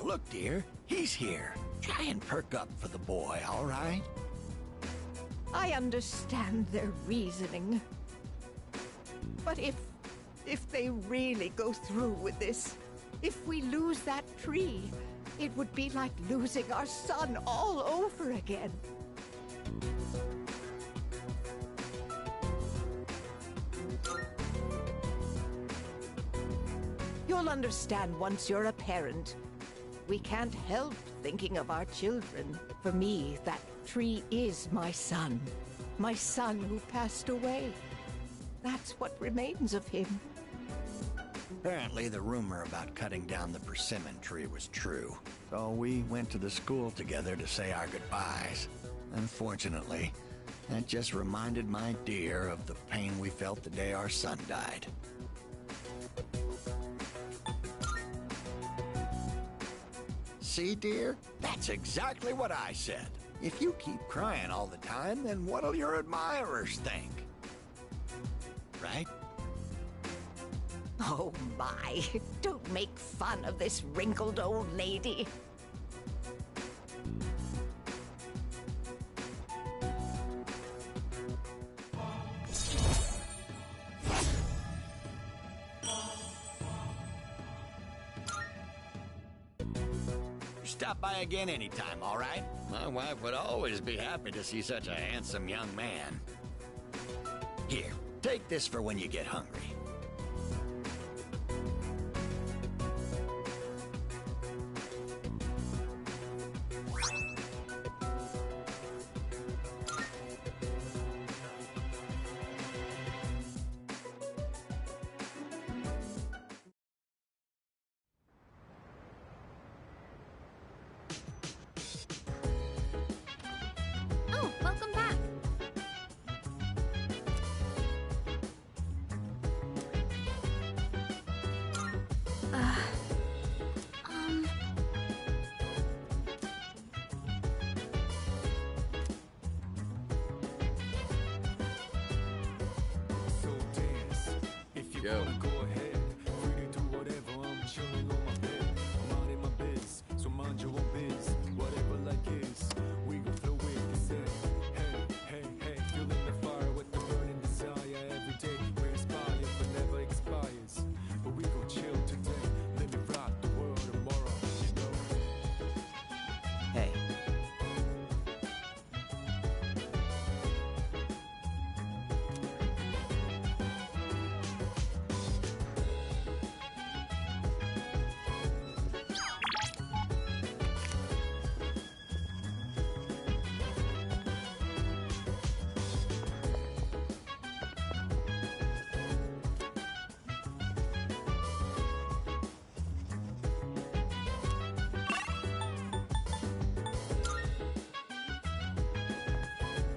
Speaker 13: look, dear, he's here. Try and perk up for the boy, all right?
Speaker 14: I understand their reasoning. But if they really go through with this, if we lose that tree, it would be like losing our son all over again. You'll understand once you're a parent. We can't help thinking of our children. For me, that tree is my son. My son who passed away. That's what remains of him.
Speaker 13: Apparently the rumor about cutting down the persimmon tree was true. So we went to the school together to say our goodbyes. Unfortunately, that just reminded my dear of the pain we felt the day our son died. See, dear? That's exactly what I said. If you keep crying all the time, then what'll your admirers think? Right?
Speaker 14: Oh my, don't make fun of this wrinkled old lady.
Speaker 13: Stop by again anytime, all right? My wife would always be happy to see such a handsome young man. Here, take this for when you get hungry.
Speaker 3: Oh, welcome back. Um...
Speaker 1: So dance. If you
Speaker 4: Yo.
Speaker 1: wanna go ahead, free to do whatever. I'm chilling on my bed. I'm out in my biz, so mind your own biz. Whatever like is, we gon' flow with this. Hey, hey, hey, feeling the fire with the burning desire every day. We're inspired but never expires. But we gon' chill today. Let me rock the world tomorrow, you know.
Speaker 7: Hey,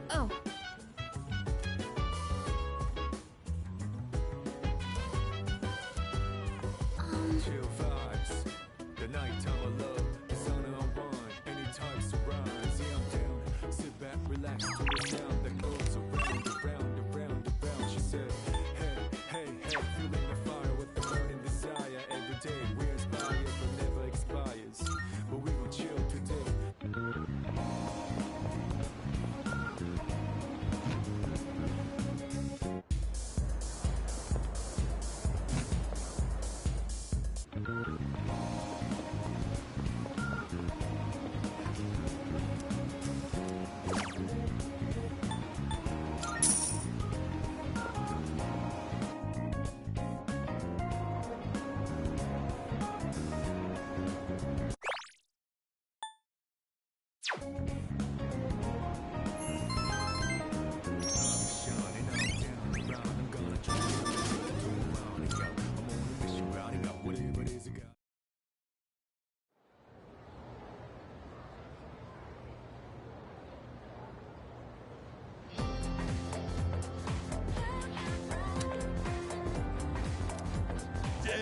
Speaker 3: Oh,
Speaker 1: Chill vibes, the nighttime of love, the sound of unwind, any types of rhymes. Yeah, I'm down. Sit back, relax to the sound that goes around, around, around, around. She said, hey, hey, hey, feeling the fire with the burning desire every day. We're inspired but never expires. But we gon' chill today.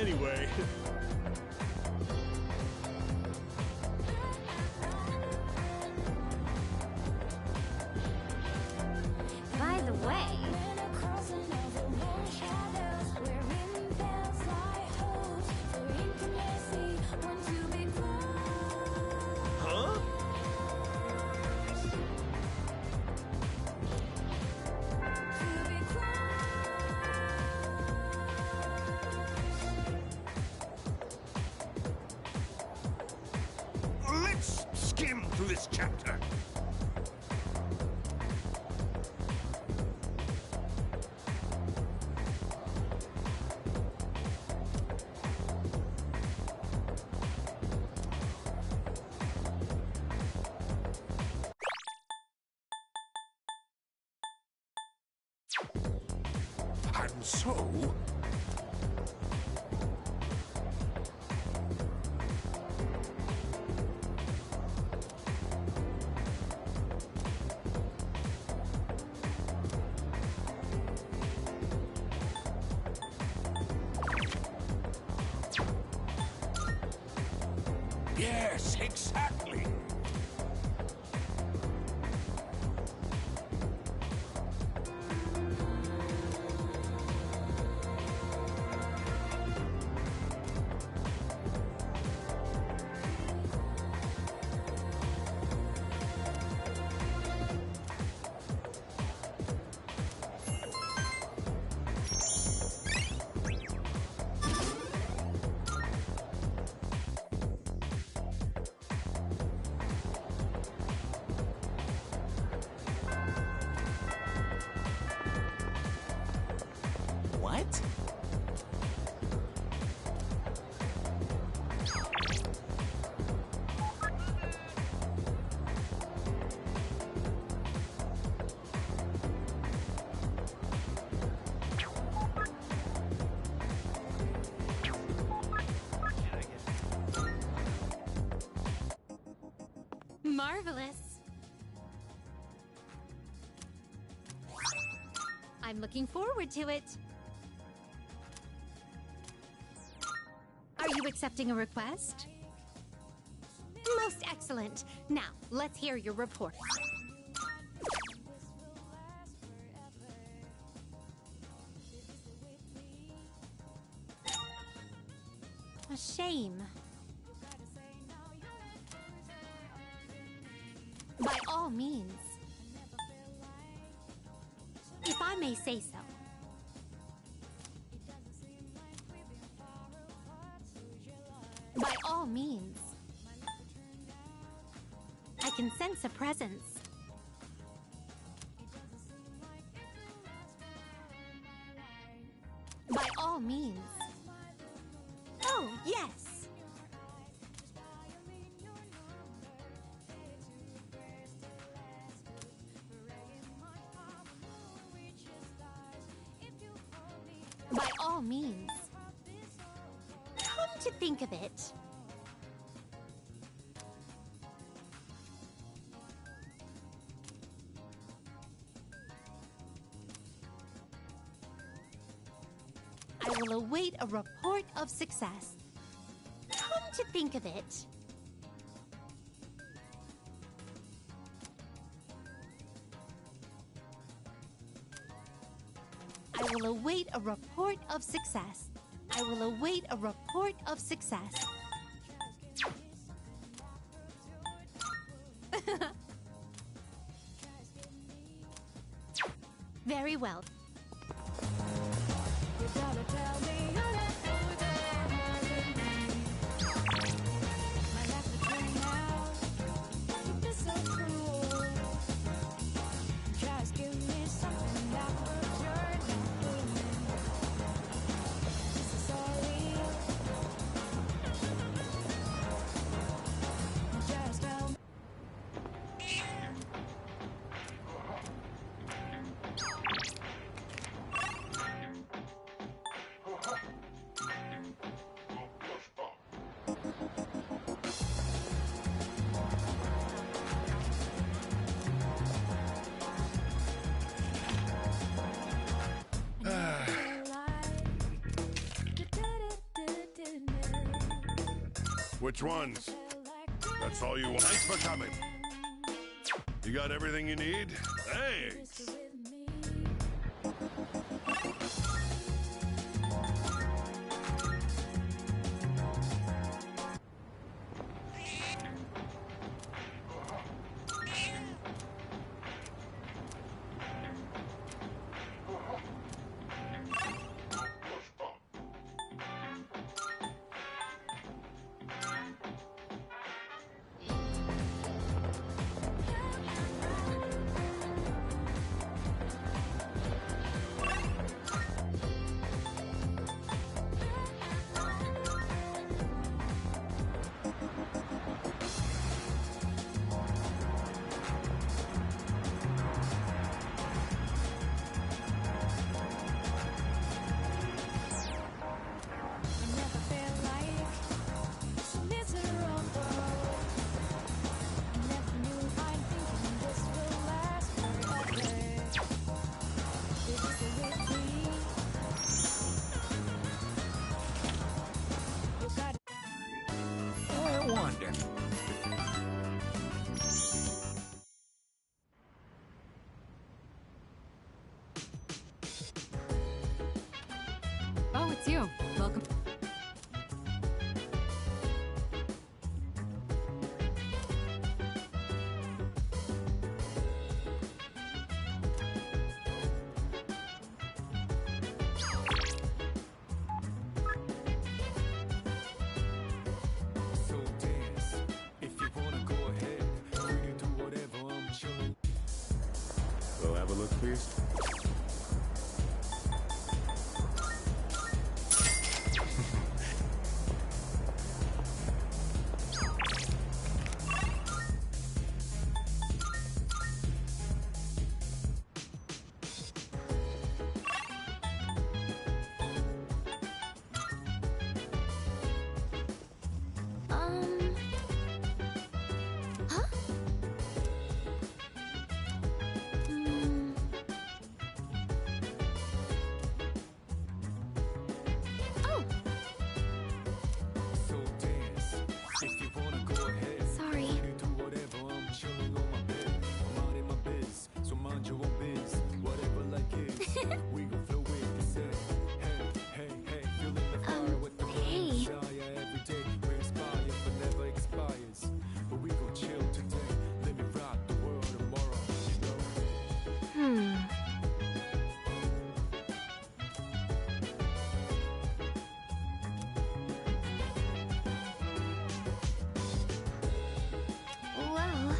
Speaker 1: Anyway.
Speaker 3: by the way,
Speaker 15: through this chapter. And so... Yes, exactly.
Speaker 7: What?
Speaker 9: Marvelous. I'm looking forward to it. Are you accepting a request? Most excellent. Now, let's hear your report. A shame. By all means. If I may say so. By all means. I can sense a presence. By all means. Oh, yes. By all means. Come to think of it. I will await a report of success. Come to think of it. I will await a report of success. I will await a report of success. Very well.
Speaker 15: Which ones? That's all you want. Thanks for coming. You got everything you need? Thanks.
Speaker 6: It's you. Welcome.
Speaker 16: So dance. If you wanna go ahead, free to do whatever, I'm chilling.
Speaker 15: Go have a look, please.
Speaker 9: Huh? Oh,
Speaker 16: So dance. If you wanna go ahead,
Speaker 9: sorry.
Speaker 16: free to do whatever, I'm chilling on my bed. I'm out in my biz, so mind your own biz. Whatever like is, we gon' flow with this. Hey, feeling the fire with the
Speaker 9: hey.
Speaker 16: desire every day. We inspire but never expires. But we gon' chill today. Let me rock the world tomorrow. You know?
Speaker 9: Well,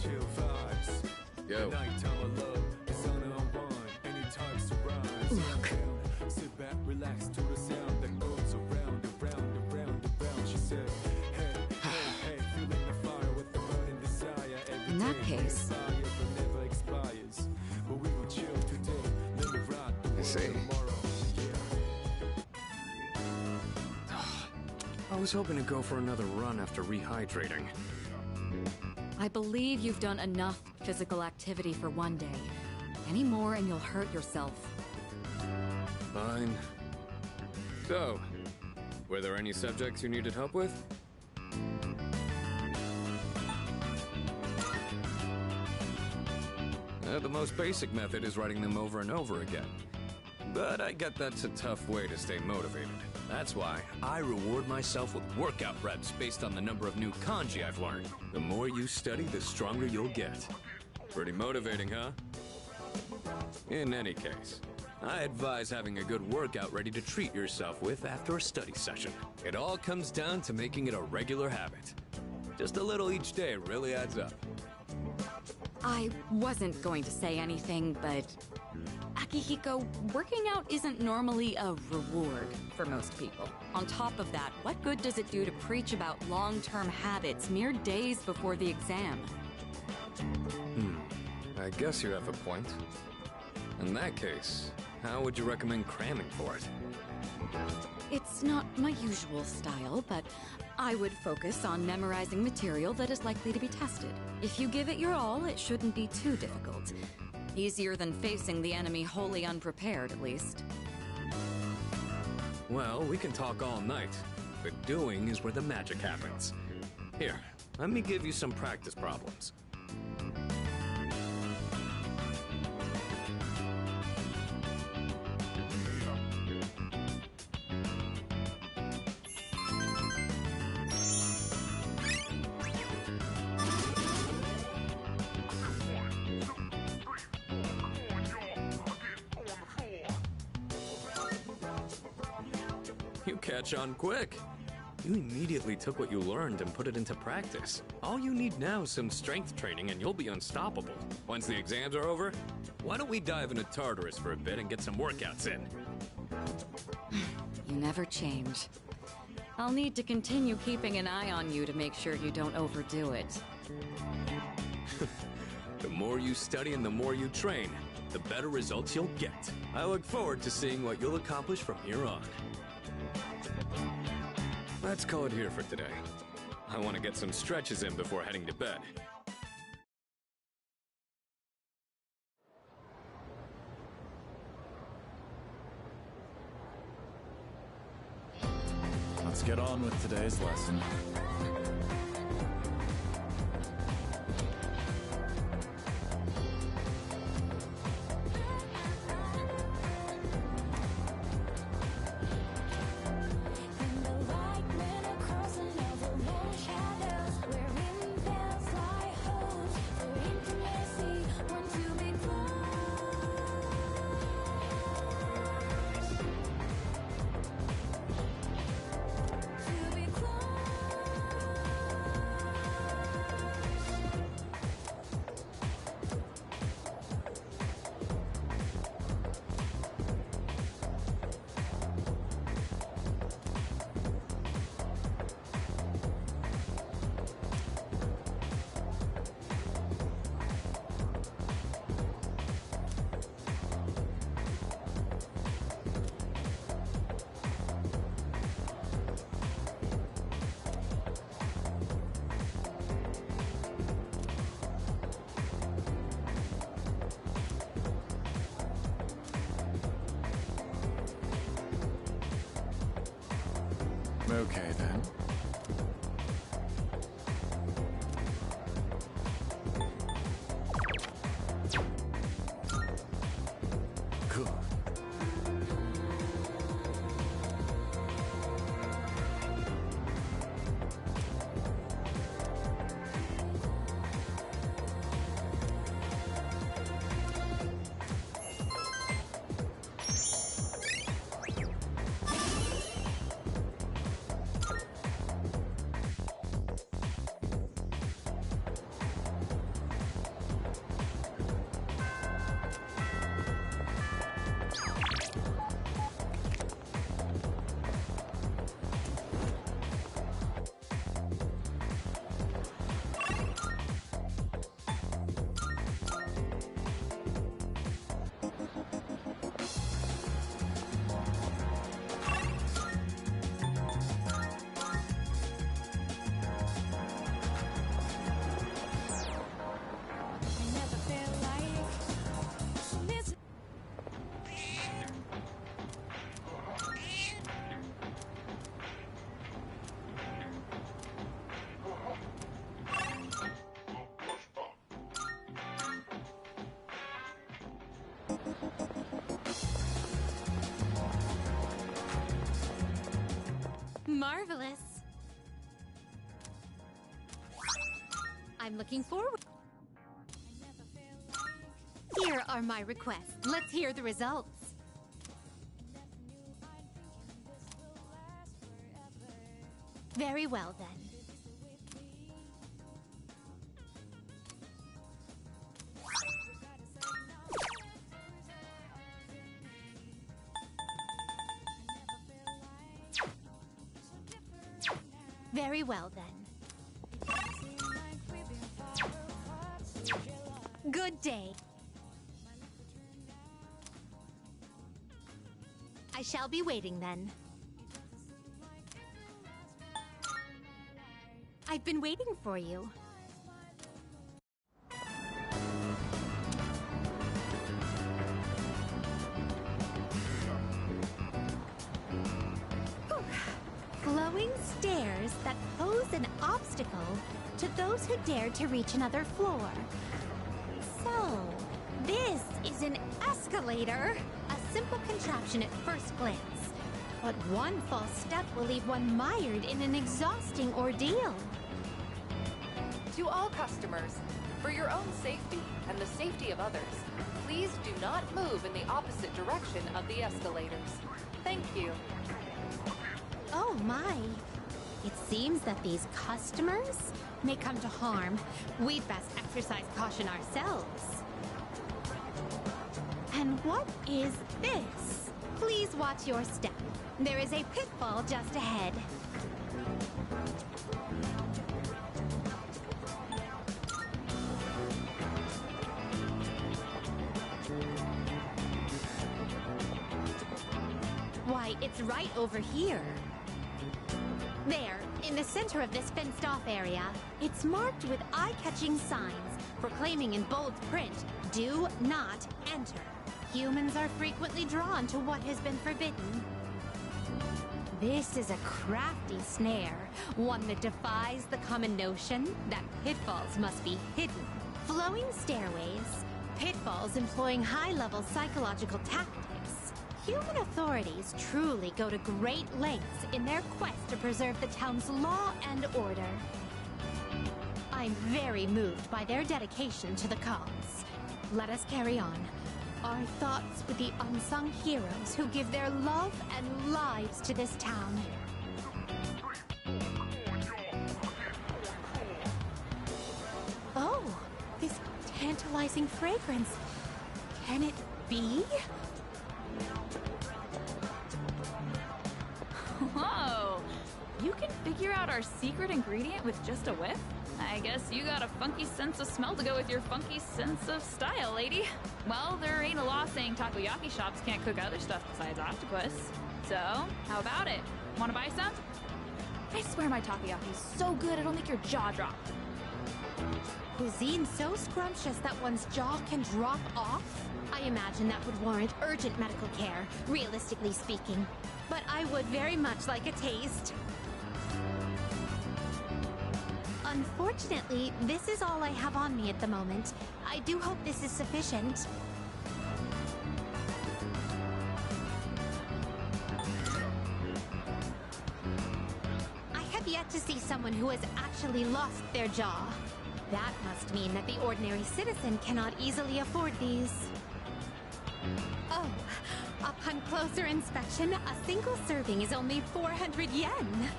Speaker 16: Chill vibes.
Speaker 4: Yo.
Speaker 16: Nighttime of love, the sun unwind, any types to rise.
Speaker 6: Look.
Speaker 16: Sit back, relax to the sound that goes around, around, around, around. She said, hey, feeling the fire with the burning desire. Every
Speaker 6: In that
Speaker 16: day,
Speaker 6: case-
Speaker 16: fire but never expires. But we gon' chill today, let me rock the world
Speaker 4: see.
Speaker 16: tomorrow.
Speaker 4: I was hoping to go for another run after rehydrating.
Speaker 6: I believe you've done enough physical activity for one day. Any more and you'll hurt yourself.
Speaker 4: Fine. So, were there any subjects you needed help with? The most basic method is writing them over and over again. But I get that's a tough way to stay motivated. That's why I reward myself with workout reps based on the number of new kanji I've learned. The more you study, the stronger you'll get. Pretty motivating, huh? In any case, I advise having a good workout ready to treat yourself with after a study session. It all comes down to making it a regular habit. Just a little each day really adds up.
Speaker 6: I wasn't going to say anything, but Akihiko, working out isn't normally a reward for most people. On top of that, what good does it do to preach about long-term habits mere days before the exam?
Speaker 4: I guess you have a point. In that case, how would you recommend cramming for it?
Speaker 6: It's not my usual style, but I would focus on memorizing material that is likely to be tested. If you give it your all, it shouldn't be too difficult. Easier than facing the enemy wholly unprepared, at least.
Speaker 4: Well, we can talk all night, but doing is where the magic happens. Here, let me give you some practice problems. You catch on quick. You immediately took what you learned and put it into practice. All you need now is some strength training and you'll be unstoppable. Once the exams are over, why don't we dive into Tartarus for a bit and get some workouts in?
Speaker 6: You never change. I'll need to continue keeping an eye on you to make sure you don't overdo it.
Speaker 4: The more you study and the more you train, the better results you'll get. I look forward to seeing what you'll accomplish from here on. Let's call it here for today. I want to get some stretches in before heading to bed.
Speaker 17: Let's get on with today's lesson. Okay, then. Good.
Speaker 3: Marvelous. I'm looking forward. Here are my requests. Let's hear the results. Very well, then. Very well, then. Good day. I shall be waiting, then. I've been waiting for you. Glowing stairs that pose an obstacle to those who dare to reach another floor. So, this is an escalator. A simple contraption at first glance. But one false step will leave one mired in an exhausting ordeal.
Speaker 12: To all customers, for your own safety and the safety of others, please do not move in the opposite direction of the escalators. Thank you.
Speaker 3: Oh my. It seems that these customers may come to harm. We'd best exercise caution ourselves. And what is this? Please watch your step. There is a pitfall just ahead. Why, It's right over here. There, in the center of this fenced-off area, it's marked with eye-catching signs proclaiming in bold print, "Do not enter." Humans are frequently drawn to what has been forbidden. This is a crafty snare, one that defies the common notion that pitfalls must be hidden. Flowing stairways, pitfalls employing high-level psychological tactics. Human authorities truly go to great lengths in their quest to preserve the town's law and order. I'm very moved by their dedication to the cause. Let us carry on. Our thoughts with the unsung heroes who give their love and lives to this town. Oh, this tantalizing fragrance. Can it be?
Speaker 18: Whoa! You can figure out our secret ingredient with just a whiff? I guess you got a funky sense of smell to go with your funky sense of style, lady. Well, there ain't a law saying takoyaki shops can't cook other stuff besides octopus. So, how about it? Wanna buy some? I swear my takoyaki's so good it'll make your jaw drop.
Speaker 3: Cuisine so scrumptious that one's jaw can drop off? I imagine that would warrant urgent medical care, realistically speaking. But I would very much like a taste. Unfortunately, this is all I have on me at the moment. I do hope this is sufficient. I have yet to see someone who has actually lost their jaw. That must mean that the ordinary citizen cannot easily afford these. Oh, upon closer inspection, a single serving is only 400 yen.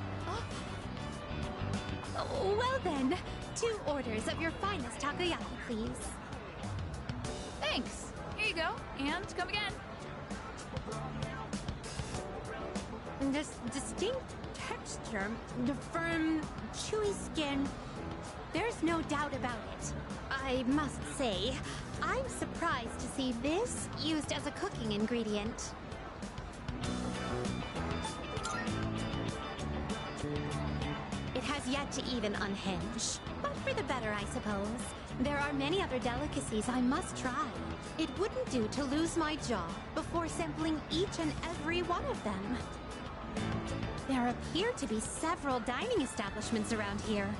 Speaker 3: Well then, 2 orders of your finest takoyaki, please.
Speaker 18: Thanks. Here you go. And come again.
Speaker 3: This distinct texture, the firm, chewy skin. There's no doubt about it. I must say, I'm surprised to see this used as a cooking ingredient. It has yet to even unhinge. But for the better, I suppose. There are many other delicacies I must try. It wouldn't do to lose my jaw before sampling each and every one of them. There appear to be several dining establishments around here.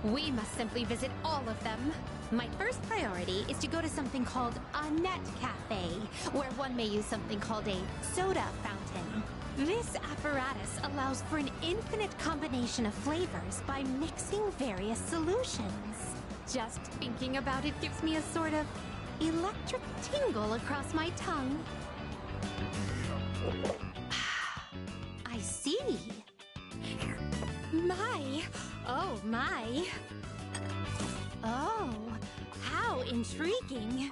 Speaker 3: We must simply visit all of them. My first priority is to go to something called a net cafe, where one may use something called a soda fountain. This apparatus allows for an infinite combination of flavors by mixing various solutions. Just thinking about it gives me a sort of electric tingle across my tongue. I see. Oh my. Oh, how intriguing.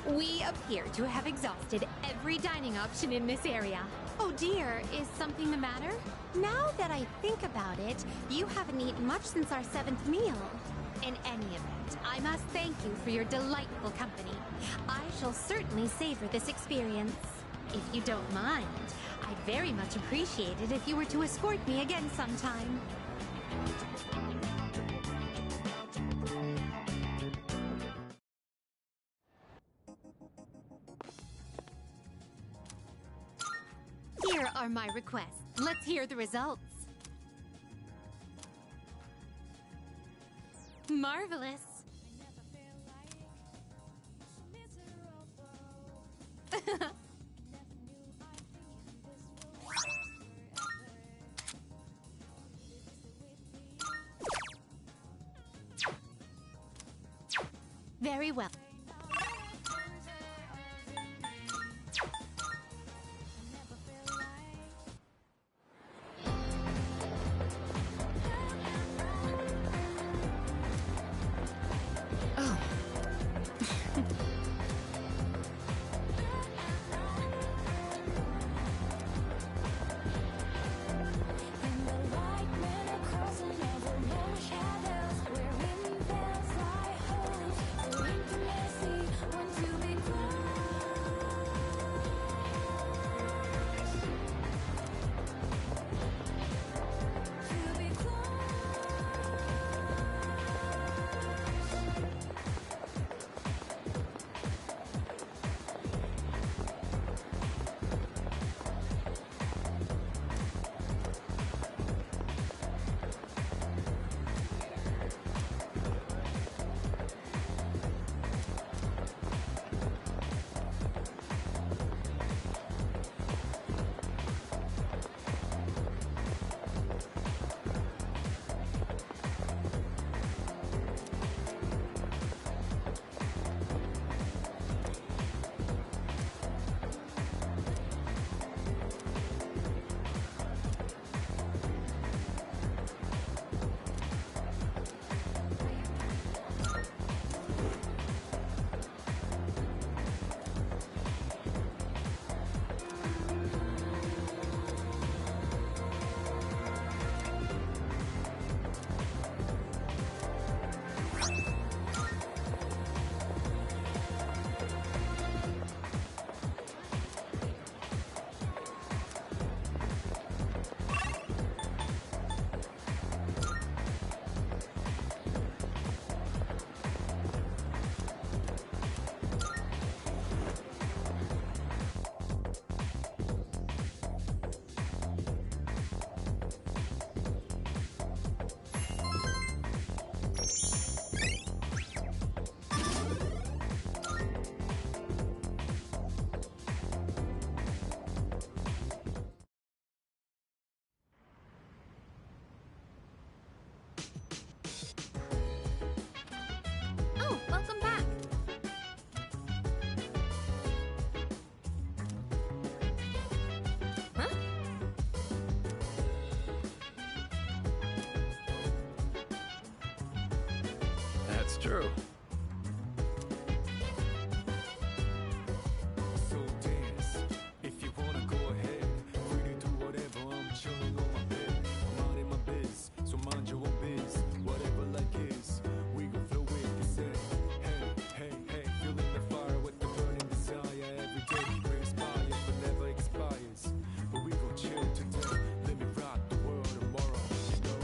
Speaker 3: We appear to have exhausted every dining option in this area. Oh dear, is something the matter? Now that I think about it, you haven't eaten much since our 7th meal. In any event, I must thank you for your delightful company. I shall certainly savor this experience. If you don't mind, I'd very much appreciate it if you were to escort me again sometime. Here are my requests. Let's hear the results. Marvelous. Very well.
Speaker 17: True.
Speaker 16: So dance. If you wanna go ahead, free to do whatever. I'm chilling on my bed. I'm out in my biz, so mind your own biz. Whatever like is, we gon' flow with the set. Hey, hey, hey, feeling the fire with the burning desire. Every day brings fire, but never expires. But we gon' chill today. Let me rock the world tomorrow. You know.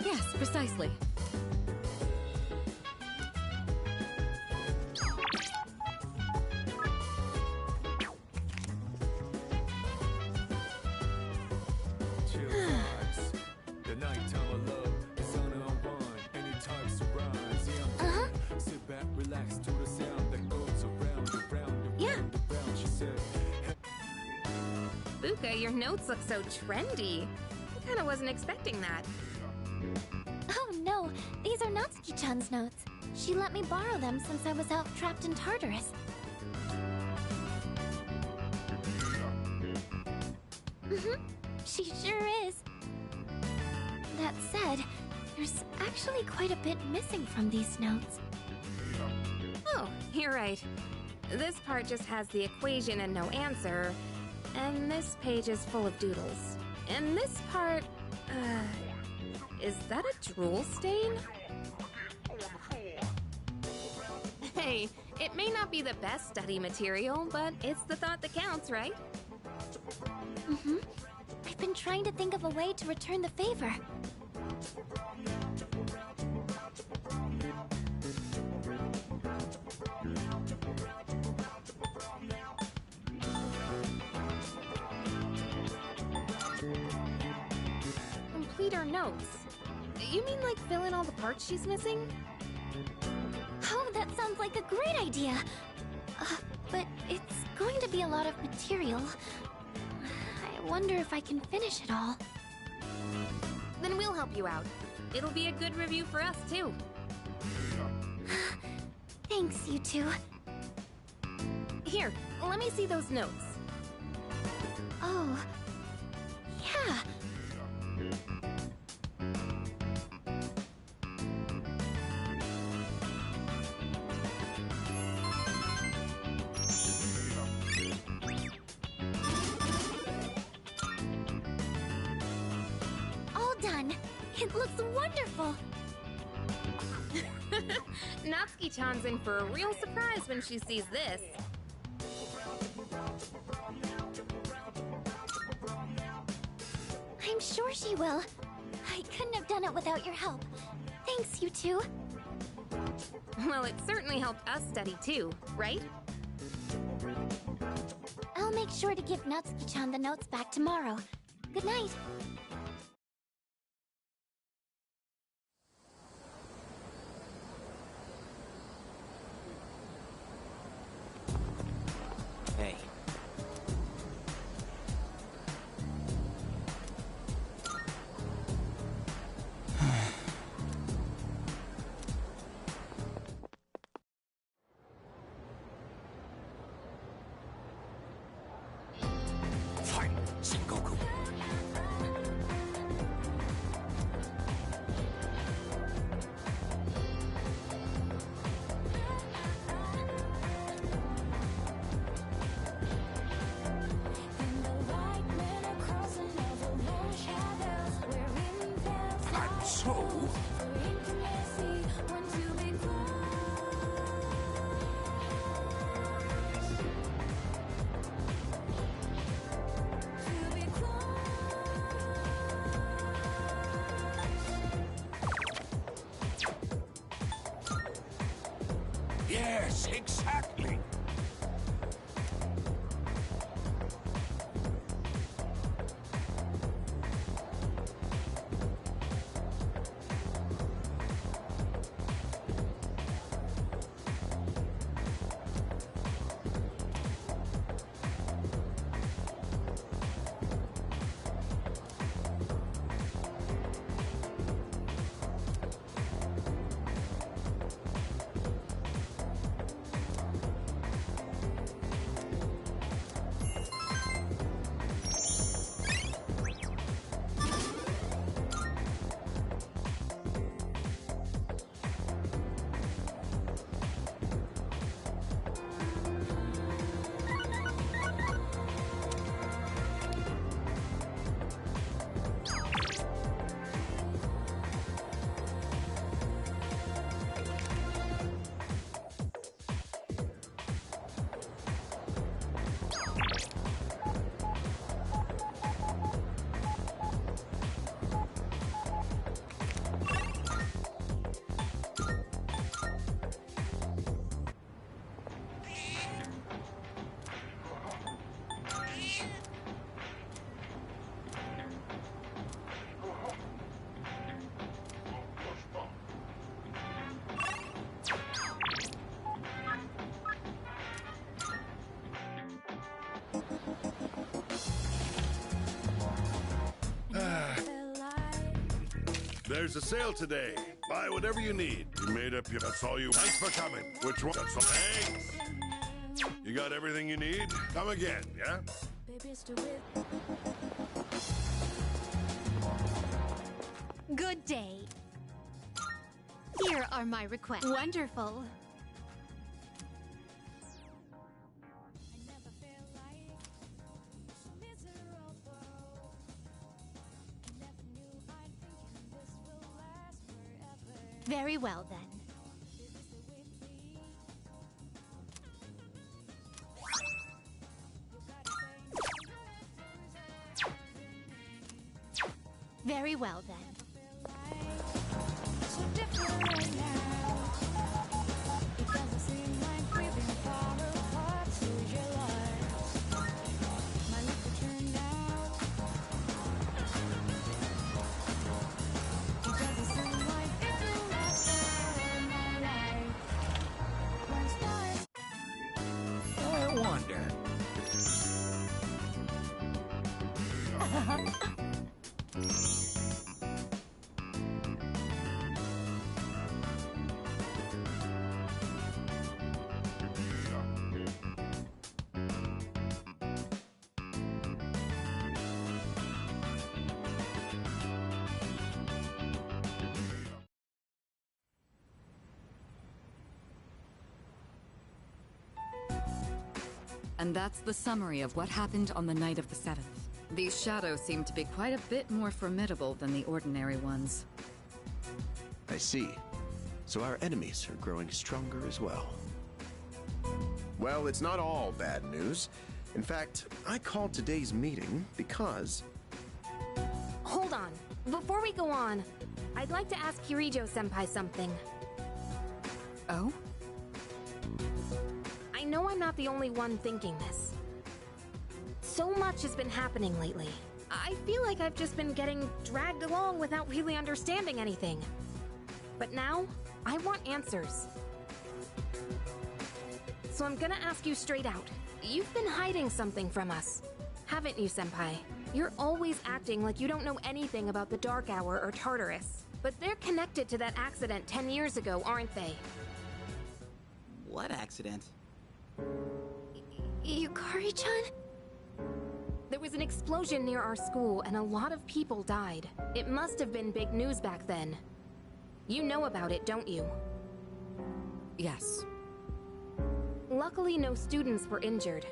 Speaker 6: Yes, precisely.
Speaker 16: Chill vibes. The nighttime of love, the sun unwind. Any types of rhymes, yeah, I'm down. Sit back, relax to the sound that goes around, around,
Speaker 3: Yeah.
Speaker 16: around, around. She said,
Speaker 3: Fuka, your notes look so trendy. I kinda wasn't expecting that.
Speaker 9: Oh no, these are Natsuki-chan's notes. She let me borrow them since I was out trapped in Tartarus. She sure is. That said, there's actually quite a bit missing from these notes.
Speaker 3: Oh, you're right. This part just has the equation and no answer, and this page is full of doodles. And this part, is that a drool stain? Hey, it may not be the best study material, but it's the thought that counts, right?
Speaker 9: I've been trying to think of a way to return the favor.
Speaker 3: Complete her notes. You mean like fill in all the parts she's missing?
Speaker 9: Oh, that sounds like a great idea. But it's going to be a lot of material. I wonder if I can finish it all.
Speaker 3: Then we'll help you out. It'll be a good review for us, too.
Speaker 9: Thanks, you two.
Speaker 3: Here, let me see those notes.
Speaker 9: Oh, yeah. All done. It looks wonderful.
Speaker 3: Natsuki-chan's in for a real surprise when she sees this.
Speaker 9: I'm sure she will. I couldn't have done it without your help. Thanks, you two.
Speaker 3: Well, it certainly helped us study too, right?
Speaker 9: I'll make sure to give Natsuki-chan the notes back tomorrow. Good night.
Speaker 11: Hey.
Speaker 10: Fight, Sengoku. And so, yes, exactly.
Speaker 15: There's a sale today. Buy whatever you need. You made up your... That's all you... Thanks for coming. Which one? That's all... Thanks. You got everything you need? Come again, yeah?
Speaker 19: Good day. Here are my requests. Wonderful. Very well, then. Very well, then.
Speaker 13: I wonder.
Speaker 6: And that's the summary of what happened on the night of the 7th. These shadows seem to be quite a bit more formidable than the ordinary ones.
Speaker 8: I see. So our enemies are growing stronger as well. Well, it's not all bad news. In fact, I called today's meeting because...
Speaker 3: Hold on. Before we go on, I'd like to ask Kirijo-senpai something.
Speaker 6: Oh?
Speaker 3: I know I'm not the only one thinking this. So much has been happening lately. I feel like I've just been getting dragged along without really understanding anything. But now, I want answers. So I'm gonna ask you straight out. You've been hiding something from us, haven't you, Senpai? You're always acting like you don't know anything about the Dark Hour or Tartarus. But they're connected to that accident 10 years ago, aren't they?
Speaker 7: What accident?
Speaker 3: Yukari-chan? There was an explosion near our school and a lot of people died. It must have been big news back then. You know about it, don't you?
Speaker 6: Yes.
Speaker 3: Luckily, no students were injured.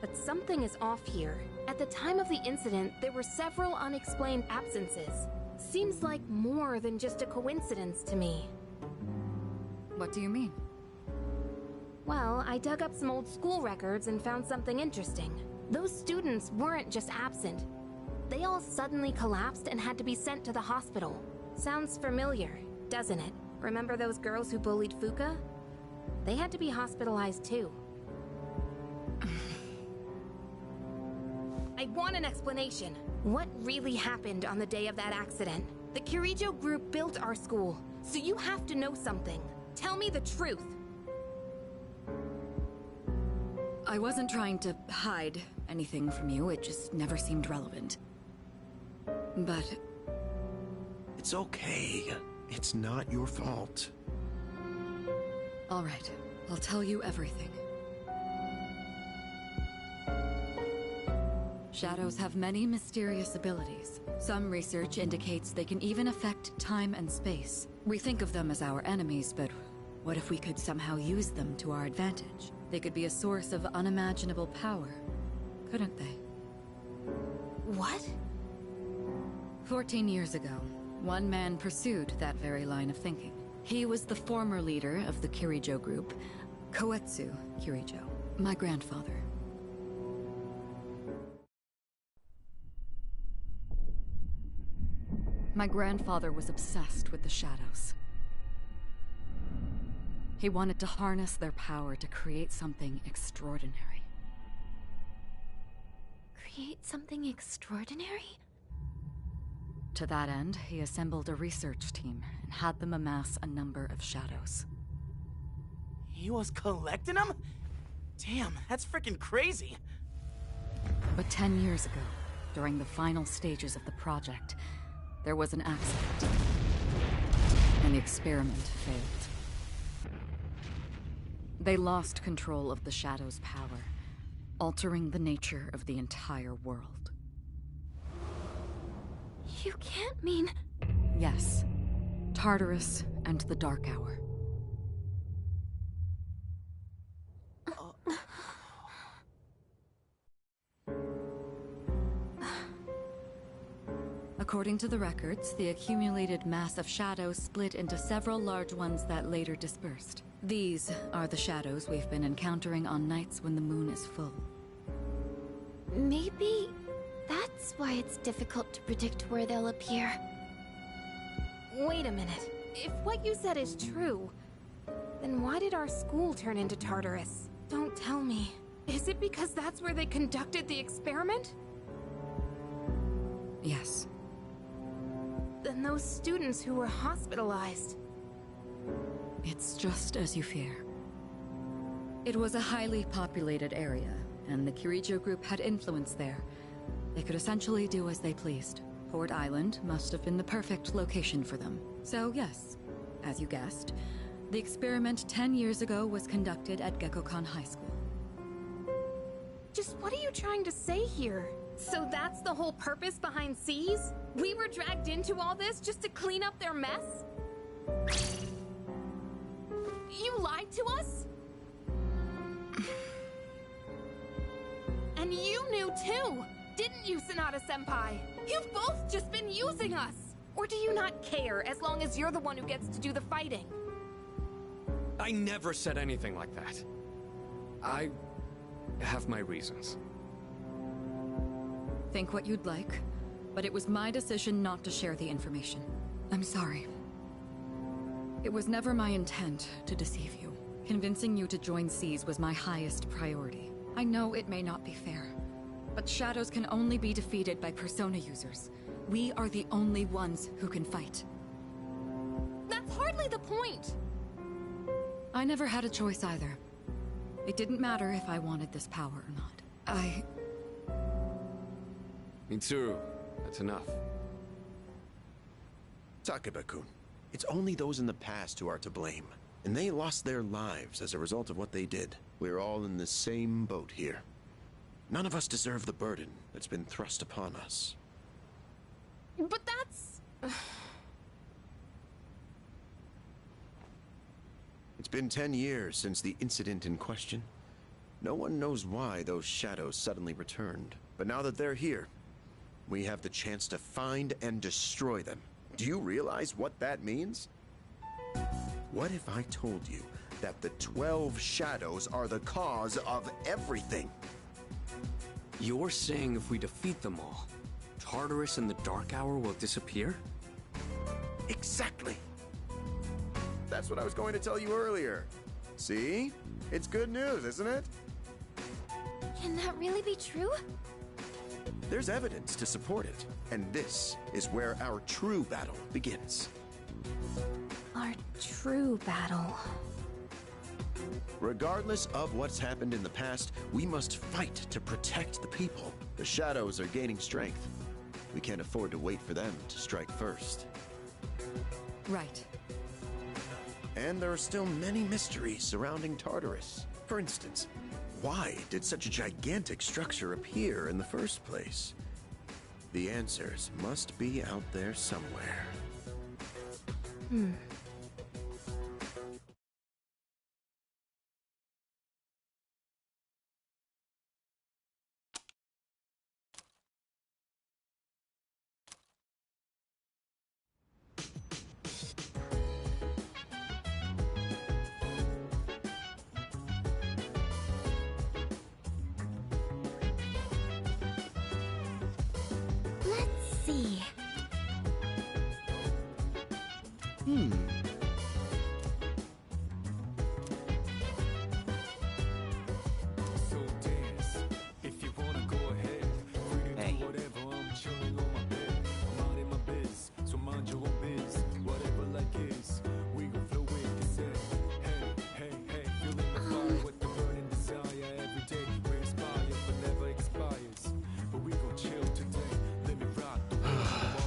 Speaker 3: But something is off here. At the time of the incident, there were several unexplained absences. Seems like more than just a coincidence to me.
Speaker 6: What do you mean?
Speaker 3: Well, I dug up some old school records and found something interesting. Those students weren't just absent. They all suddenly collapsed and had to be sent to the hospital. Sounds familiar, doesn't it? Remember those girls who bullied Fuka? They had to be hospitalized too. I want an explanation. What really happened on the day of that accident? The Kirijo group built our school, so you have to know something. Tell me the truth.
Speaker 6: I wasn't trying to hide anything from you, it just never seemed relevant. But...
Speaker 8: It's okay. It's not your fault.
Speaker 6: all right, I'll tell you everything. Shadows have many mysterious abilities. Some research indicates they can even affect time and space. We think of them as our enemies, but what if we could somehow use them to our advantage? They could be a source of unimaginable power, couldn't they?
Speaker 3: What?
Speaker 6: 14 years ago, one man pursued that very line of thinking. He was the former leader of the Kirijo group, Koetsu Kirijo, my grandfather. My grandfather was obsessed with the shadows. He wanted to harness their power to create something extraordinary.
Speaker 9: Create something extraordinary?
Speaker 6: To that end, he assembled a research team and had them amass a number of shadows.
Speaker 7: He was collecting them? Damn, that's freaking crazy.
Speaker 6: But 10 years ago, during the final stages of the project, there was an accident. and the experiment failed. They lost control of the Shadow's power, altering the nature of the entire world.
Speaker 9: You can't mean...
Speaker 6: Yes, Tartarus and the Dark Hour. According to the records, the accumulated mass of shadows split into several large ones that later dispersed. These are the shadows we've been encountering on nights when the moon is full.
Speaker 9: Maybe that's why it's difficult to predict where they'll appear.
Speaker 3: Wait a minute. If what you said is true, then why did our school turn into Tartarus? Don't tell me. Is it because that's where they conducted the experiment?
Speaker 6: Yes.
Speaker 3: Then those students who were hospitalized...
Speaker 6: It's just as you fear. It was a highly populated area, and the Kirijo group had influence there. They could essentially do as they pleased. Port Island must have been the perfect location for them. So yes, as you guessed, the experiment 10 years ago was conducted at Gekkokan High School.
Speaker 3: Just what are you trying to say here? So that's the whole purpose behind Seas? We were dragged into all this just to clean up their mess? You lied to us? And you knew too, didn't you, Sanada-senpai? You've both just been using us! Or do you not care as long as you're the one who gets to do the fighting?
Speaker 4: I never said anything like that. I have my reasons.
Speaker 6: Think what you'd like, but it was my decision not to share the information. I'm sorry. It was never my intent to deceive you. Convincing you to join Seas was my highest priority. I know it may not be fair, but shadows can only be defeated by Persona users. We are the only ones who can fight.
Speaker 3: That's hardly the point!
Speaker 6: I never had a choice either. It didn't matter if I wanted this power or not.
Speaker 4: Mitsuru, that's enough.
Speaker 8: Takeba-kun, it's only those in the past who are to blame. And they lost their lives as a result of what they did. We're all in the same boat here. None of us deserve the burden that's been thrust upon us.
Speaker 3: But that's...
Speaker 8: It's been 10 years since the incident in question. No one knows why those shadows suddenly returned. But now that they're here, we have the chance to find and destroy them. Do you realize what that means? What if I told you that the 12 shadows are the cause of everything?
Speaker 4: You're saying if we defeat them all, Tartarus and the Dark Hour will disappear?
Speaker 8: Exactly. That's what I was going to tell you earlier. See? It's good news, isn't it?
Speaker 9: Can that really be true?
Speaker 8: There's evidence to support it, and this is where our true battle begins.
Speaker 3: Our true battle.
Speaker 8: Regardless of what's happened in the past, we must fight to protect the people. The shadows are gaining strength. We can't afford to wait for them to strike first.
Speaker 6: Right.
Speaker 8: And there are still many mysteries surrounding Tartarus. For instance, why did such a gigantic structure appear in the first place? The answers must be out there somewhere.
Speaker 9: Let's see.
Speaker 16: So dance. If you wanna go ahead, free to do whatever. I'm chilling on my bed. I'm out in my biz, so mind your own biz. Whatever like is, we gon' flow with this head. Hey, hey, hey, feeling the fire with the burning desire every day. We inspire but never expires. But we gon' chill today. Let me rock the world tomorrow.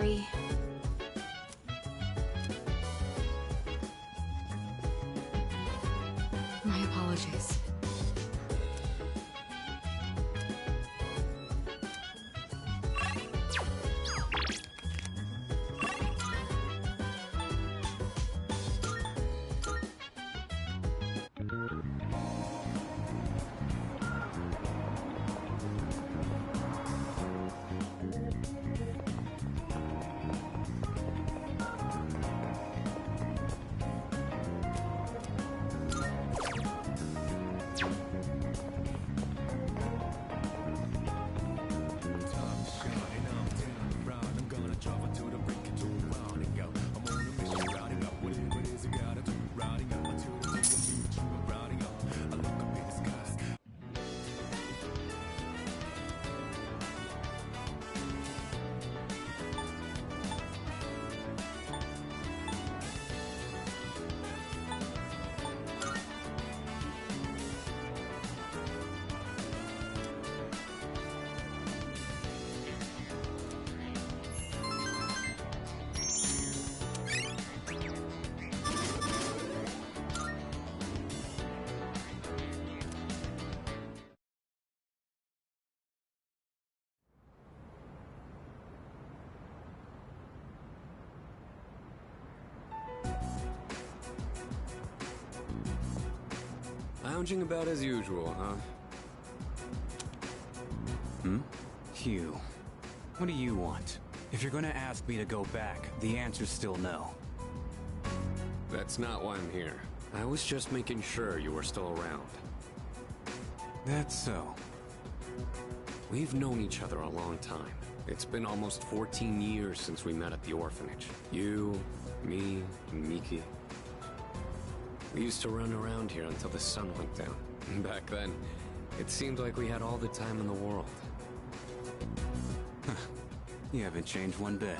Speaker 3: sorry.
Speaker 6: My apologies.
Speaker 4: Lounging about as usual, huh?
Speaker 20: Hugh, what do you want? If you're gonna ask me to go back, the answer's still no.
Speaker 4: That's not why I'm here. I was just making sure you were still around.
Speaker 20: That's so.
Speaker 4: We've known each other a long time. It's been almost 14 years since we met at the orphanage. You, me, and Miki. We used to run around here until the sun went down. Back then, it seemed like we had all the time in the world.
Speaker 20: You haven't changed one bit.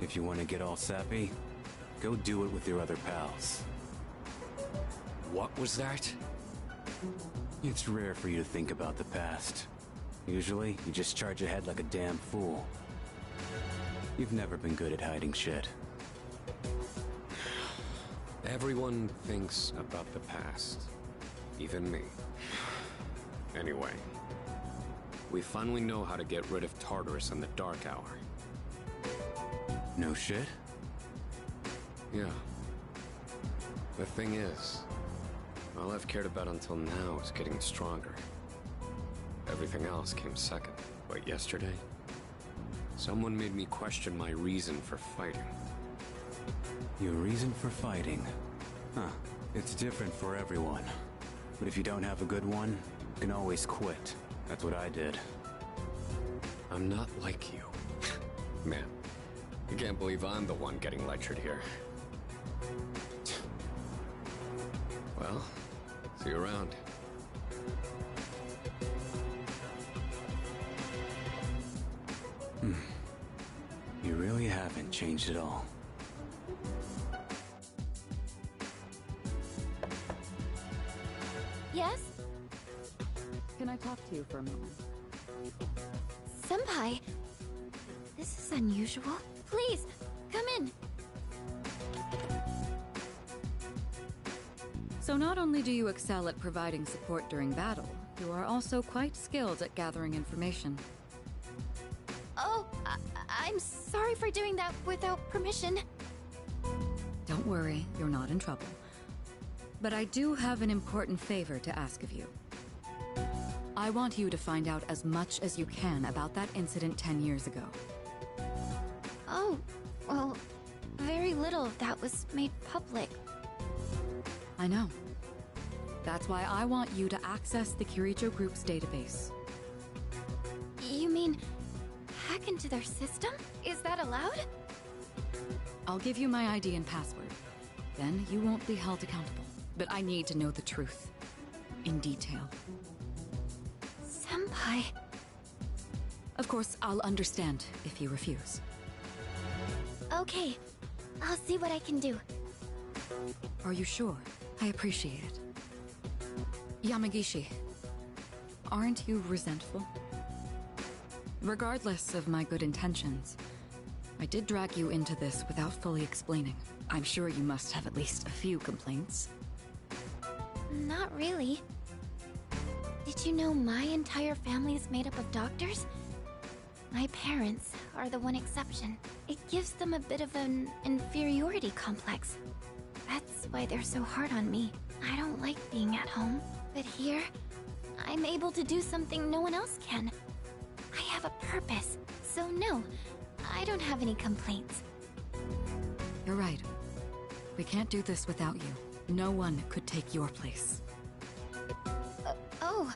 Speaker 20: If you want to get all sappy, go do it with your other pals.
Speaker 4: What was that?
Speaker 20: It's rare for you to think about the past. Usually, you just charge ahead like a damn fool. You've never been good at hiding shit.
Speaker 4: Everyone thinks about the past. Even me. Anyway. We finally know how to get rid of Tartarus in the Dark Hour.
Speaker 20: No shit?
Speaker 4: Yeah. The thing is, all I've cared about until now is getting stronger. Everything else came second. But yesterday, someone made me question my reason for fighting.
Speaker 20: Your reason for fighting? Huh. It's different for everyone. But if you don't have a good one, you can always quit. That's what I did.
Speaker 4: I'm not like you. Man, I can't believe I'm the one getting lectured here. Well, see you around.
Speaker 20: You really haven't changed at all.
Speaker 9: Yes?
Speaker 6: Can I talk to you for a moment?
Speaker 9: Senpai, this is unusual. Please, come in.
Speaker 6: So not only do you excel at providing support during battle, you are also quite skilled at gathering information.
Speaker 9: Oh, I'm sorry for doing that without permission.
Speaker 6: Don't worry, you're not in trouble. But I do have an important favor to ask of you. I want you to find out as much as you can about that incident 10 years ago.
Speaker 9: Oh, well, very little of that was made public.
Speaker 6: I know. That's why I want you to access the Kirijo Group's database.
Speaker 9: You mean hack into their system? Is that allowed?
Speaker 6: I'll give you my ID and password. Then you won't be held accountable. But I need to know the truth. In detail.
Speaker 9: Senpai.
Speaker 6: Of course, I'll understand if you refuse.
Speaker 9: Okay. I'll see what I can do.
Speaker 6: Are you sure? I appreciate it. Yamagishi, aren't you resentful? Regardless of my good intentions, I did drag you into this without fully explaining. I'm sure you must have at least a few complaints.
Speaker 9: Not really. Did you know my entire family is made up of doctors? My parents are the one exception. It gives them a bit of an inferiority complex. That's why they're so hard on me. I don't like being at home, but here, I'm able to do something no one else can. I have a purpose, so no, I don't have any complaints.
Speaker 6: You're right. We can't do this without you. No one could take your place.
Speaker 9: Oh.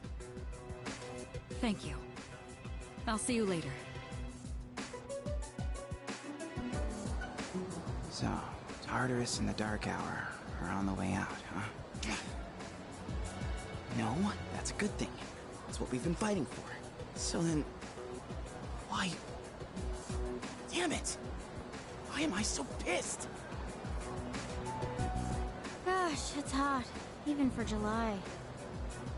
Speaker 6: Thank you. I'll see you later.
Speaker 20: So, Tartarus and the Dark Hour are on the way out, huh? No, that's a good thing. That's what we've been fighting for. So then, why? Damn it! Why am I so pissed?
Speaker 19: Gosh, it's hot. Even for July.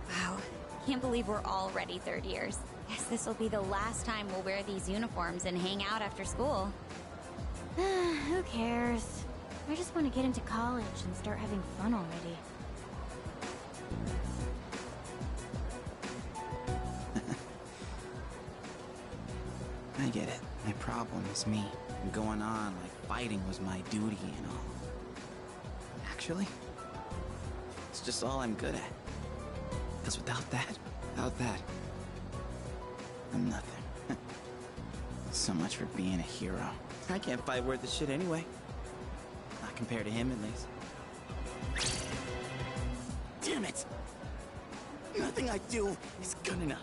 Speaker 19: Wow. Can't believe we're already third years. Guess this will be the last time we'll wear these uniforms and hang out after school. Who cares? I just want to get into college and start having fun already.
Speaker 20: I get it. My problem is me. I'm going on like fighting was my duty and all. Actually, it's just all I'm good at. Because without that, I'm nothing. So much for being a hero. I can't fight worth a shit anyway. Not compared to him, at least. Damn it! Nothing I do is good enough.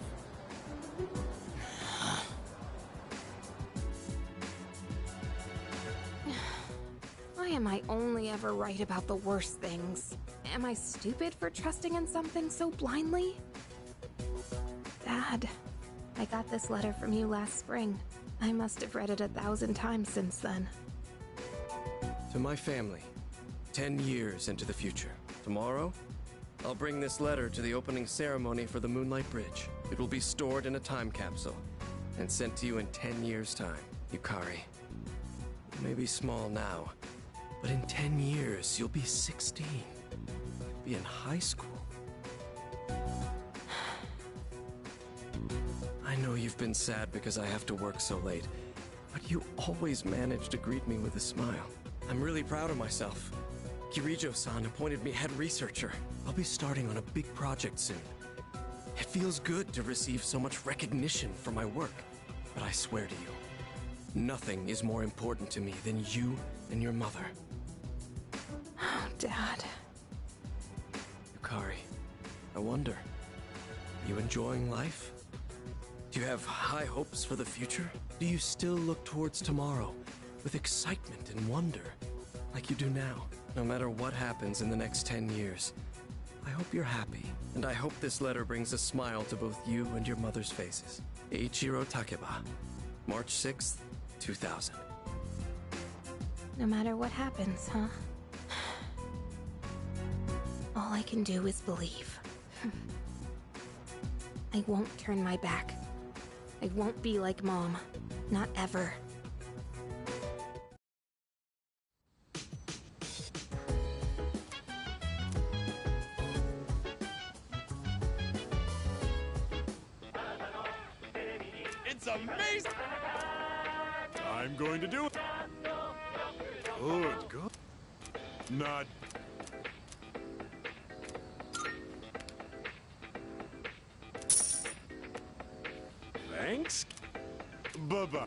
Speaker 3: Why am I only ever right about the worst things? Am I stupid for trusting in something so blindly? Dad, I got this letter from you last spring. I must have read it 1,000 times since then.
Speaker 4: To my family, 10 years into the future. Tomorrow, I'll bring this letter to the opening ceremony for the Moonlight Bridge. It will be stored in a time capsule and sent to you in 10 years' time. Yukari, you may be small now, but in 10 years, you'll be 16. You'll be in high school. I know you've been sad because I have to work so late, but you always manage to greet me with a smile. I'm really proud of myself. Kirijo-san appointed me head researcher. I'll be starting on a big project soon. It feels good to receive so much recognition for my work, but I swear to you, nothing is more important to me than you and your mother.
Speaker 3: Oh, Dad.
Speaker 4: Yukari, I wonder, are you enjoying life? Do you have high hopes for the future? Do you still look towards tomorrow with excitement and wonder, like you do now? No matter what happens in the next 10 years, I hope you're happy, and I hope this letter brings a smile to both you and your mother's faces. Eiichiro Takeba, March 6th, 2000.
Speaker 3: No matter what happens, huh? All I can do is believe. I won't turn my back. I won't be like Mom. Not ever.
Speaker 15: It's amazing! I'm going to do it. Good. Not. Thanks. Bye-bye.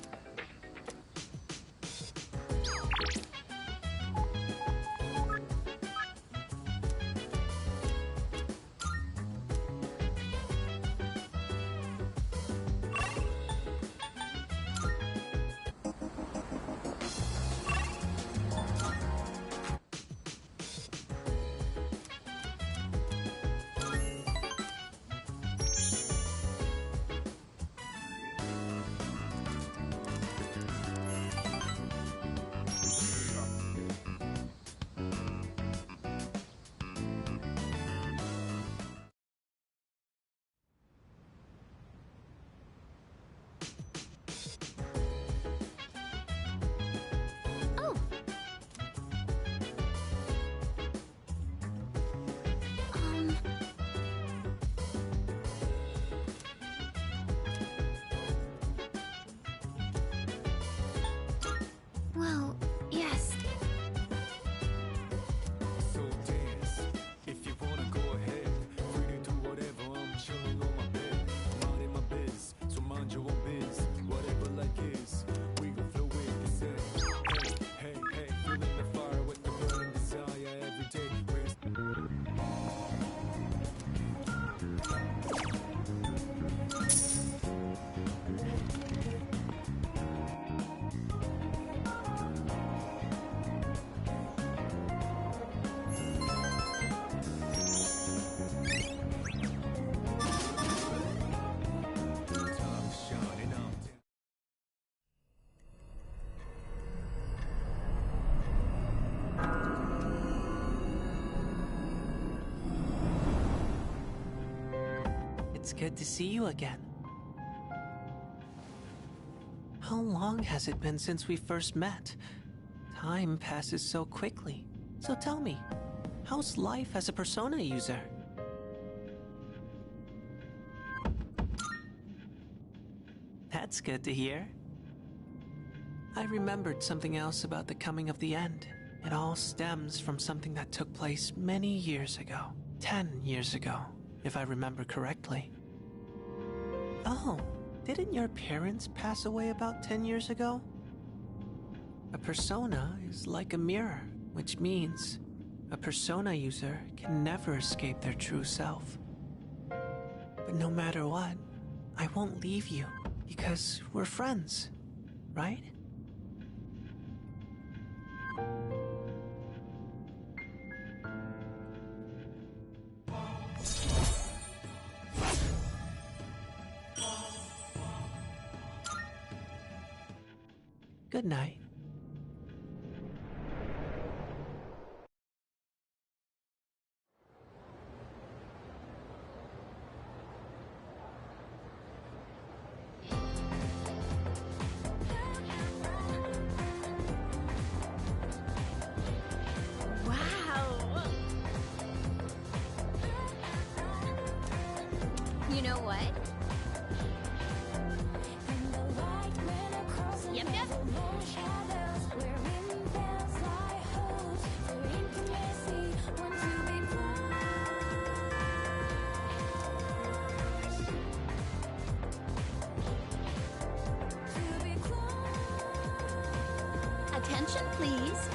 Speaker 21: It's good to see you again. How long has it been since we first met? Time passes so quickly. So tell me, how's life as a Persona user? That's good to hear. I remembered something else about the coming of the end. It all stems from something that took place many years ago. 10 years ago, if I remember correctly. Oh, didn't your parents pass away about 10 years ago? A persona is like a mirror, which means a persona user can never escape their true self. But no matter what, I won't leave you, because we're friends, right? Good night.
Speaker 3: Wow. You know what? Yep, yep. Attention, please.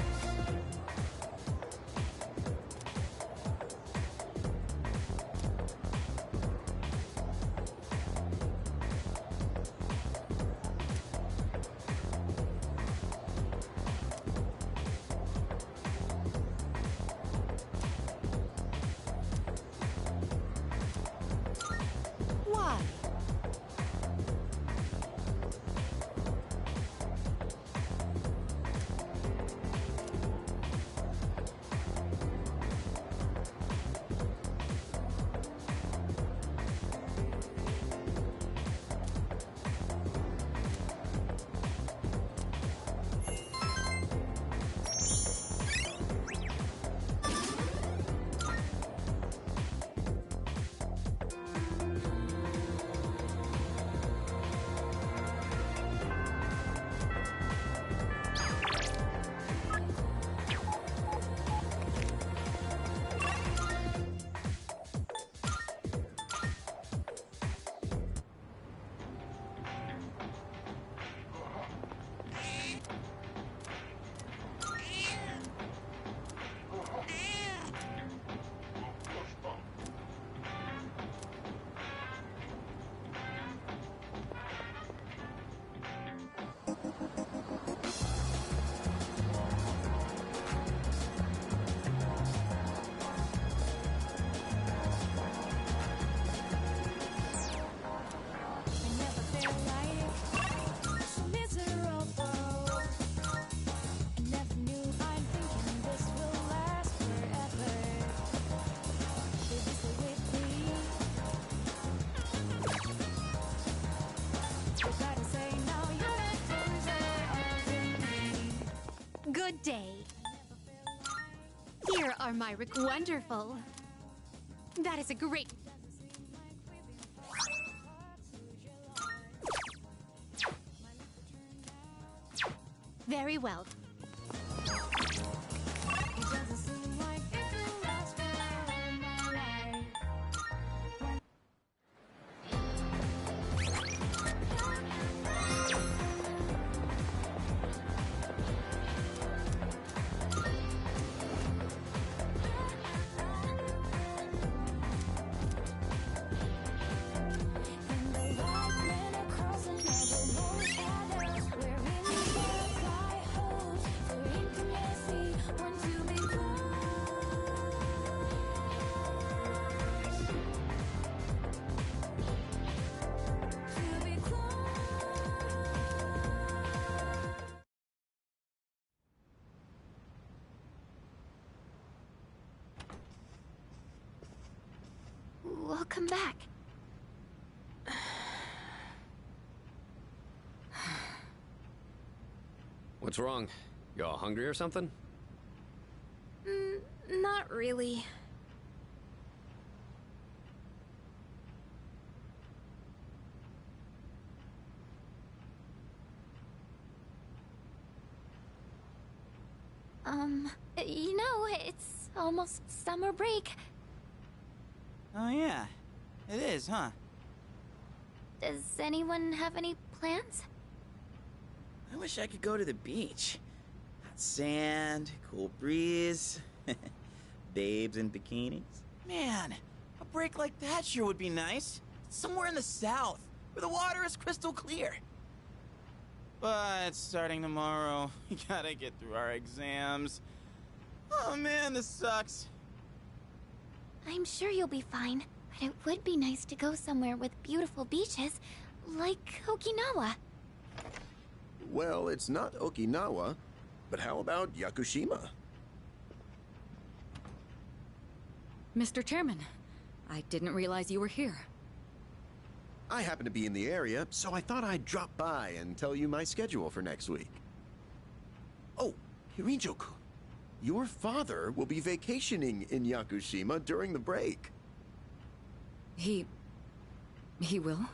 Speaker 3: Why? Good day. Here are my wonderful. That is a great. Very well.
Speaker 9: Welcome back.
Speaker 4: What's wrong? You all hungry or something?
Speaker 3: Not really.
Speaker 9: You know, it's almost summer break.
Speaker 20: Oh, yeah. It is, huh?
Speaker 9: Does anyone have any plans?
Speaker 20: I wish I could go to the beach. Hot sand, cool breeze, babes in bikinis. Man, a break like that sure would be nice. Somewhere in the south, where the water is crystal clear. But starting tomorrow, we gotta get through our exams. Oh man, this sucks.
Speaker 9: I'm sure you'll be fine, but it would be nice to go somewhere with beautiful beaches, like Okinawa.
Speaker 8: Well, it's not Okinawa, but how about Yakushima?
Speaker 6: Mr. Chairman, I didn't realize you were here.
Speaker 8: I happen to be in the area, so I thought I'd drop by and tell you my schedule for next week. Oh, Hirijo-kun, your father will be vacationing in Yakushima during the break.
Speaker 6: He will?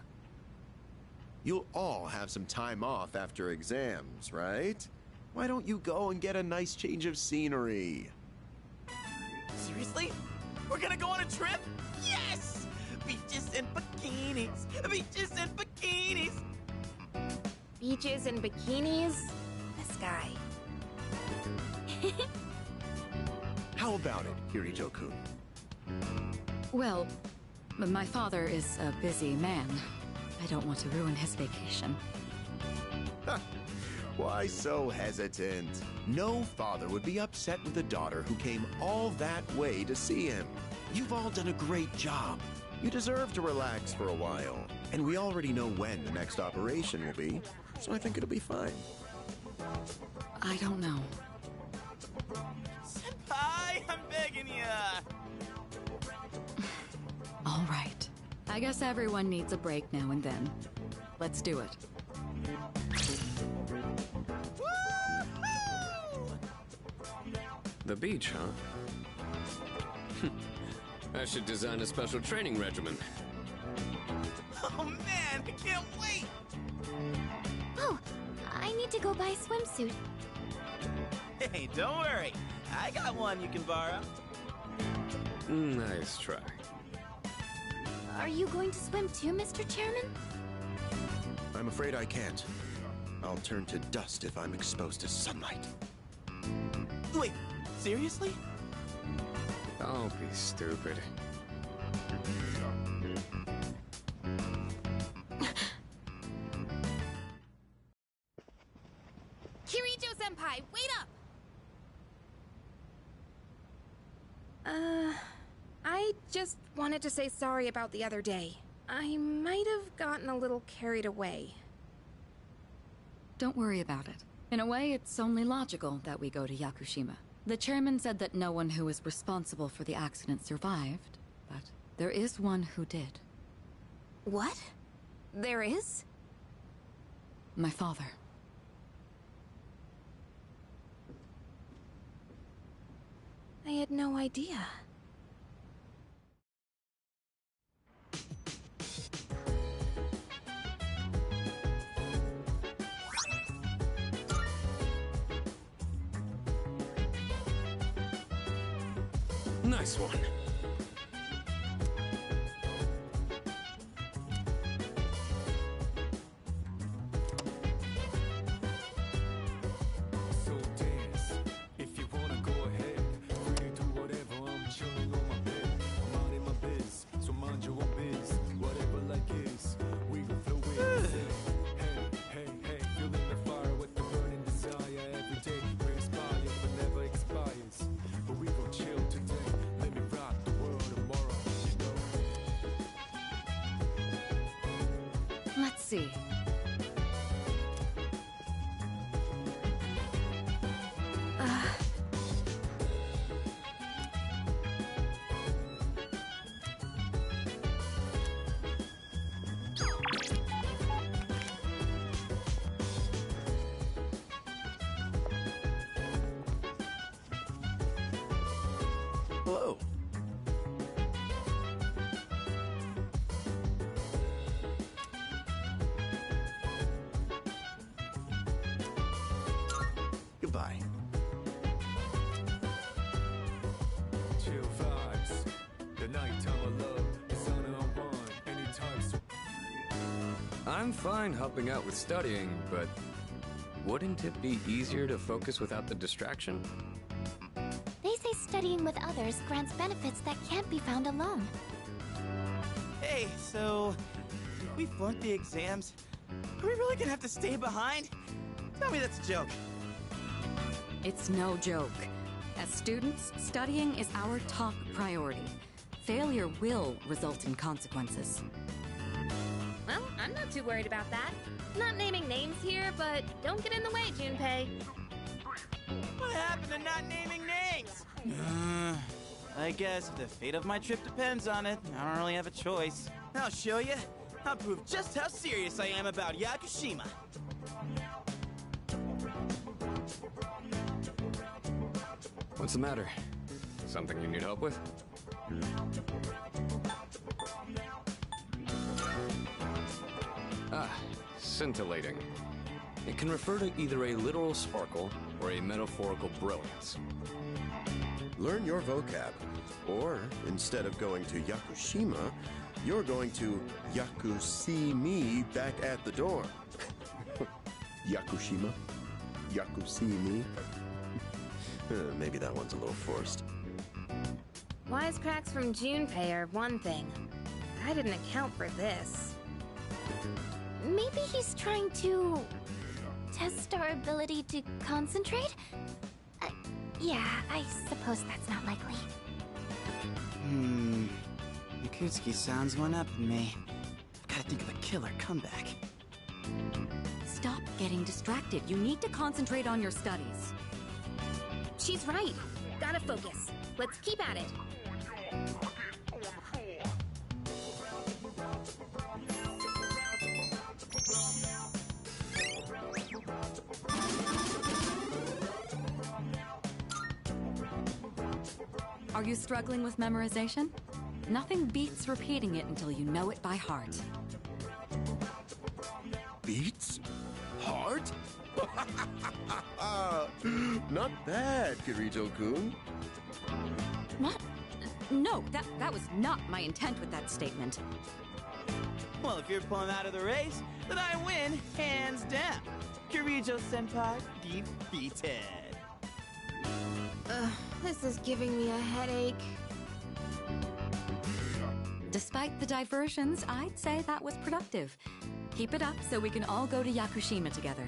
Speaker 8: You'll all have some time off after exams, right? Why don't you go and get a nice change of scenery?
Speaker 20: Seriously? We're gonna go on a trip? Yes! Beaches and bikinis! Beaches and bikinis!
Speaker 3: Beaches and bikinis? This guy.
Speaker 8: How about it, Hirijo-kun?
Speaker 6: Well, my father is a busy man. I don't want to ruin his vacation.
Speaker 8: Why so hesitant? No father would be upset with a daughter who came all that way to see him. You've all done a great job. You deserve to relax for a while. And we already know when the next operation will be, so I think it'll be fine.
Speaker 6: I don't know.
Speaker 20: Senpai, I'm begging ya!
Speaker 6: All right. I guess everyone needs a break now and then. Let's do it.
Speaker 4: The beach, huh? I should design a special training regimen.
Speaker 20: Oh man, I can't wait!
Speaker 9: Oh, I need to go buy a swimsuit.
Speaker 20: Hey, don't worry. I got one you can borrow.
Speaker 4: Nice try.
Speaker 9: Are you going to swim too, Mr. Chairman?
Speaker 8: I'm afraid I can't. I'll turn to dust if I'm exposed to sunlight.
Speaker 20: Wait, seriously?
Speaker 4: Don't be stupid.
Speaker 3: Kirijo-senpai, wait up! I just wanted to say sorry about the other day. I might have gotten a little carried away.
Speaker 6: Don't worry about it. In a way, it's only logical that we go to Yakushima. The chairman said that no one who was responsible for the accident survived, but there is one who did.
Speaker 3: What? There is?
Speaker 6: My father.
Speaker 3: I had no idea.
Speaker 4: Nice one.
Speaker 16: So dance. If you wanna go ahead, free to do whatever. I'm chilling on my bed. I'm out in my biz, so mind your own biz. Whatever like is, we gon' flow with it. Hey, feeling the fire with the burning desire every day. We inspire, but never expires. But we gon' chill today. Let me rock the world tomorrow, you know.
Speaker 6: Let's see.
Speaker 8: Hello. Goodbye.
Speaker 16: Chill vibes. The nighttime of love is one-on-one. Anytime soon.
Speaker 4: I'm fine helping out with studying, but wouldn't it be easier to focus without the distraction?
Speaker 9: They say studying with others grants benefits that can't be found alone.
Speaker 7: Hey, so if we flunk the exams, are we really gonna have to stay behind? Tell me that's a joke.
Speaker 6: It's no joke. As students, studying is our top priority. Failure will result in consequences.
Speaker 3: Well, I'm not too worried about that. Not naming names here, but don't get in the way, Junpei.
Speaker 7: What happened to not naming names? I guess if the fate of my trip depends on it, I don't really have a choice. I'll show you. I'll prove just how serious I am about Yakushima.
Speaker 4: What's the matter? Something you need help with? Ah, scintillating. It can refer to either a literal sparkle or a metaphorical brilliance.
Speaker 8: Learn your vocab. Or, instead of going to Yakushima, you're going to Yakusimi back at the dorm. Yakushima? Yakusimi? Maybe that one's a little forced.
Speaker 3: Wisecracks from Junpei are one thing. I didn't account for this.
Speaker 9: Maybe he's trying to test our ability to concentrate? Yeah, I suppose that's not likely.
Speaker 7: Yakutsuki sounds one up in me. I've gotta think of a killer comeback.
Speaker 6: Stop getting distracted. You need to concentrate on your studies.
Speaker 3: She's right. Gotta focus. Let's keep at it.
Speaker 6: Are you struggling with memorization? Nothing beats repeating it until you know it by heart.
Speaker 8: Beats? Heart? Not bad, Kirito-kun.
Speaker 6: What? No, that was not my intent with that statement.
Speaker 7: Well, if you're pulling out of the race, then I win, hands down. Kirijo-senpai defeated.
Speaker 3: This is giving me a headache.
Speaker 6: Despite the diversions, I'd say that was productive. Keep it up so we can all go to Yakushima together.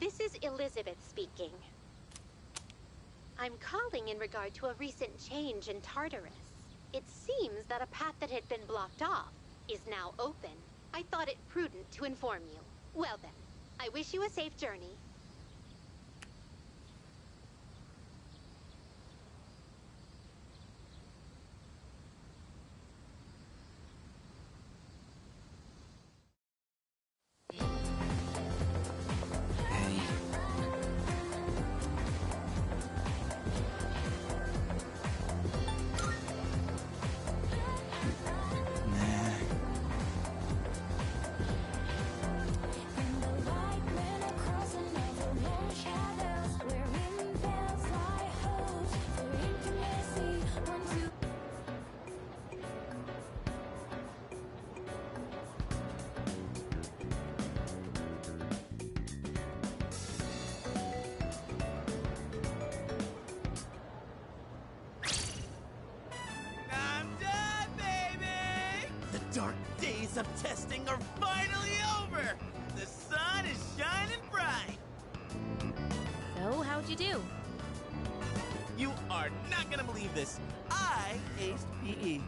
Speaker 5: This is Elizabeth speaking. I'm calling in regard to a recent change in Tartarus. It seems that a path that had been blocked off is now open. I thought it prudent to inform you. Well then, I wish you a safe journey.
Speaker 7: I'm done, baby! The dark days of testing are finally over! The sun is shining bright!
Speaker 3: So, how'd you do?
Speaker 7: You are not gonna believe this. I aced PE.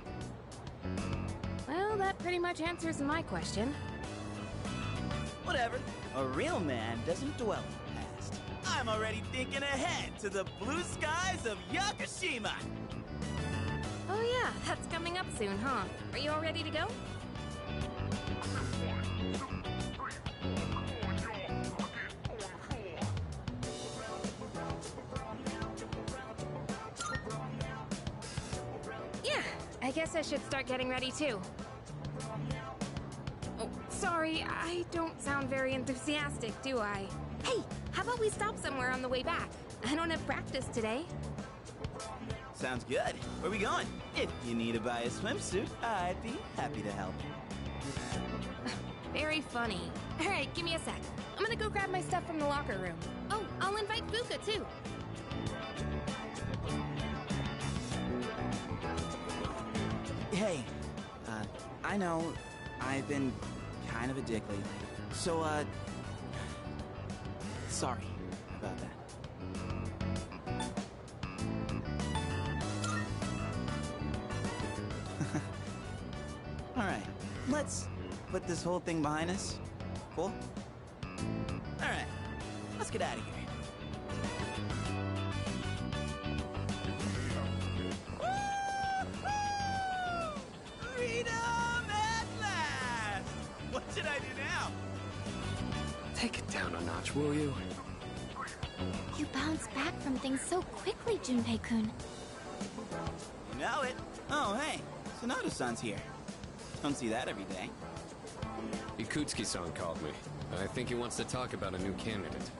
Speaker 3: Well, that pretty much answers my question.
Speaker 7: Whatever. A real man doesn't dwell in the past. I'm already thinking ahead to the blue skies of Yakushima!
Speaker 3: Oh yeah, that's coming up soon, huh? Are you all ready to go? Yeah, I guess I should start getting ready too. Oh, sorry, I don't sound very enthusiastic, do I? Hey, how about we stop somewhere on the way back? I don't have practice today.
Speaker 7: Sounds good. Where we going? If you need to buy a swimsuit, I'd be happy to help.
Speaker 3: Very funny. All right, give me a sec. I'm gonna go grab my stuff from the locker room. Oh, I'll invite Fuka too.
Speaker 7: Hey, I know I've been kind of a dick lately. So, sorry about that. Alright, let's put this whole thing behind us. Cool? Alright, let's get out of here. Freedom at last! What should I do now?
Speaker 4: Take it down a notch, will you?
Speaker 9: You bounce back from things so quickly, Junpei-kun.
Speaker 7: You know it. Oh, hey, Sonata-san's here. Don't see that every day.
Speaker 4: Ikutsuki-san called me. I think he wants to talk about a new candidate.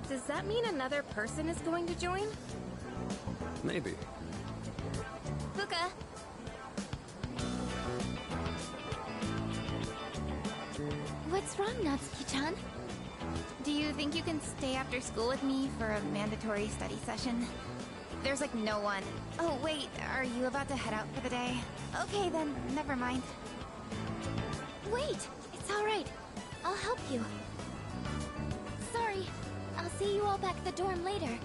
Speaker 3: Does that mean another person is going to join?
Speaker 4: Maybe.
Speaker 9: Fuka! What's wrong, Natsuki-chan? Do you think you can stay after school with me for a mandatory study session? There's like no one. Oh, wait, are you about to head out for the day? Okay, then, never mind. Wait, it's alright. I'll help you. Sorry, I'll see you all back at the dorm later.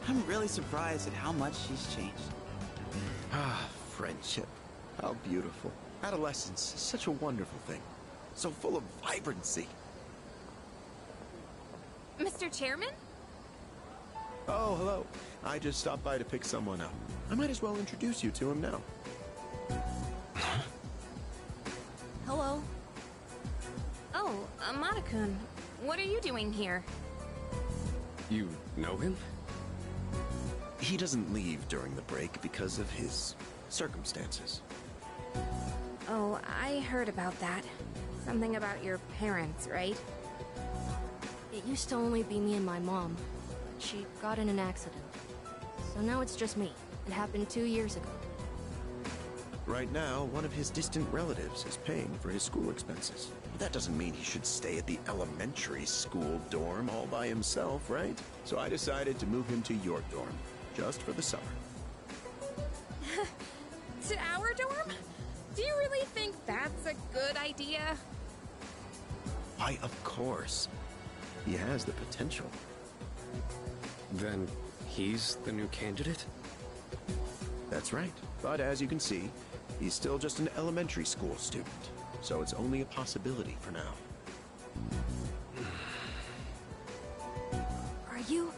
Speaker 7: I'm really surprised at how much she's changed.
Speaker 8: Ah, friendship. How beautiful. Adolescence is such a wonderful thing. So full of vibrancy.
Speaker 3: Mr. Chairman?
Speaker 8: Oh, hello. I just stopped by to pick someone up. I might as well introduce you to him now.
Speaker 3: Hello. Oh, Amada-kun, what are you doing here?
Speaker 4: You know him?
Speaker 8: He doesn't leave during the break because of his circumstances.
Speaker 3: Oh, I heard about that. Something about your parents, right?
Speaker 22: It used to only be me and my mom. She got in an accident. So now it's just me. It happened 2 years ago.
Speaker 8: Right now, one of his distant relatives is paying for his school expenses. But that doesn't mean he should stay at the elementary school dorm all by himself, right? So I decided to move him to your dorm, just for the summer.
Speaker 3: To our dorm? uniform? Do you really think that's a good idea?
Speaker 8: Why, of course. He has the potential.
Speaker 4: Then he's the new candidate?
Speaker 8: That's right. But as you can see, he's still just an elementary school student. So it's only a possibility for now.
Speaker 22: Are you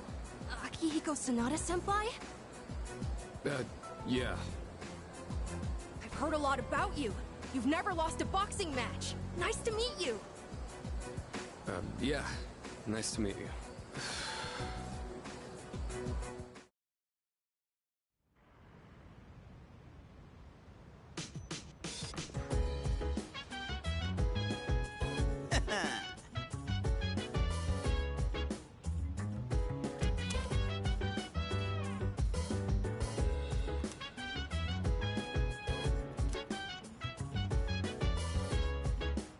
Speaker 22: Akihiko Sanada-senpai?
Speaker 4: Yeah.
Speaker 22: I've heard a lot about you. You've never lost a boxing match. Nice to meet you.
Speaker 4: Yeah. Nice to meet you.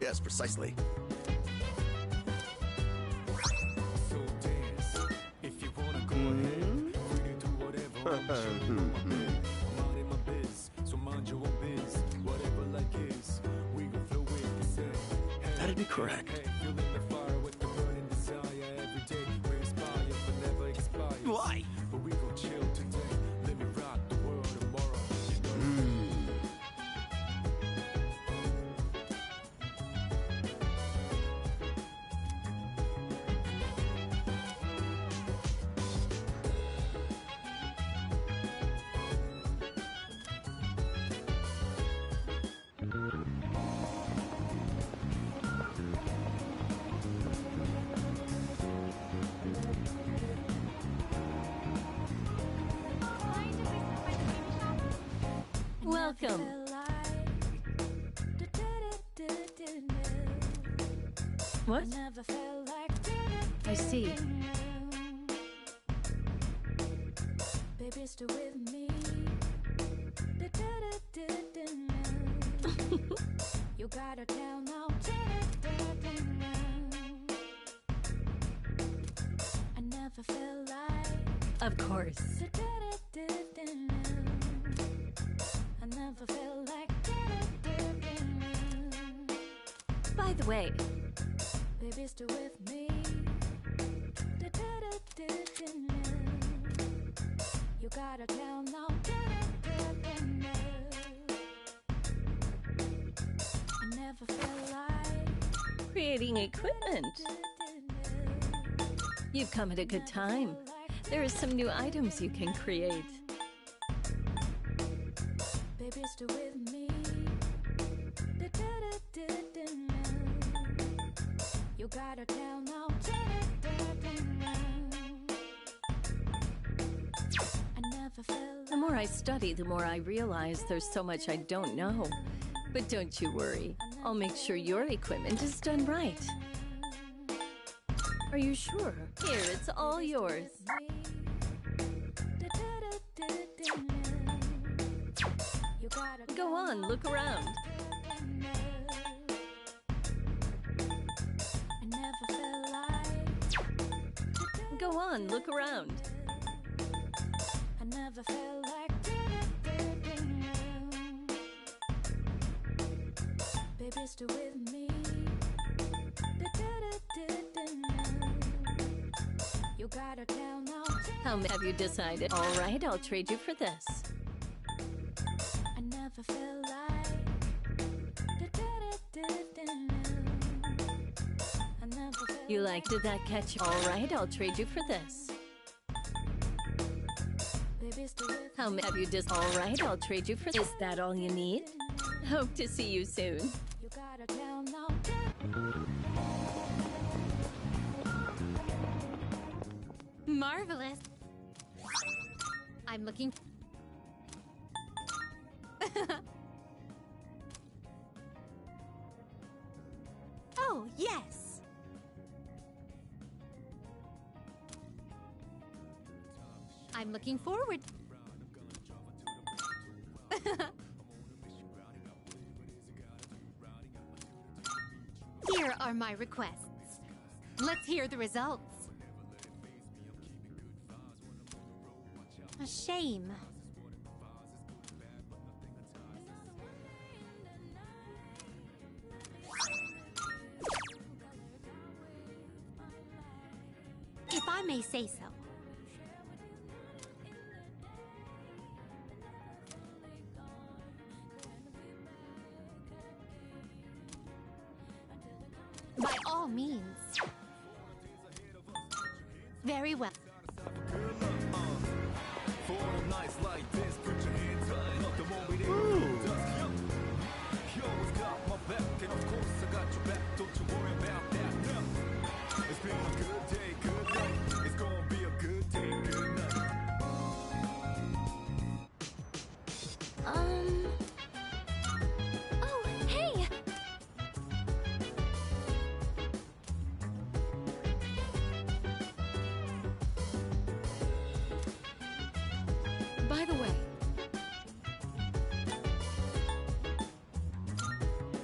Speaker 8: Yes, precisely.
Speaker 16: So dance. If you wanna go ahead, free to do whatever. I'm chilling on my bed. I'm out in my biz, so mind your own biz. Whatever like is, we gon' flow with the hey,
Speaker 8: That'd be correct.
Speaker 16: Hey, fueling the fire with the burning desire every day. We inspire but never expire.
Speaker 8: Why?
Speaker 16: But we gon' chill today. Let me rock the world tomorrow. You know?
Speaker 2: Welcome. What? I see.
Speaker 14: Baby, stay with me. You gotta tell now. I never felt like.
Speaker 2: Of course.
Speaker 14: I never felt like.
Speaker 2: By the way,
Speaker 14: Baby, stay with me. You gotta tell now. I never felt like.
Speaker 2: creating equipment. You've come at a good time. There are some new items you can create.
Speaker 14: Baby, stay with me. You gotta tell now. I never felt.
Speaker 2: The more I study, the more I realize there's so much I don't know. But don't you worry. I'll make sure your equipment is done right. Are you sure? Here, it's all yours. Go on, look around. Go on, look around.
Speaker 14: I never felt like. Baby, stay with me. You gotta tell now.
Speaker 2: How have you decided? All right, I'll trade you for this.
Speaker 14: I never felt like. I never felt.
Speaker 2: You liked that catch? All right, I'll trade you for this.
Speaker 14: Baby, stay with.
Speaker 2: How have you All right, I'll trade you for this. Is that all you need? Hope to see you soon.
Speaker 14: You gotta tell now.
Speaker 5: Marvelous. I'm looking. Oh, yes. I'm looking forward. Here are my requests. Let's hear the results. A shame.
Speaker 19: I may say so. By all means. Very well.
Speaker 9: Oh, hey!
Speaker 6: By the way.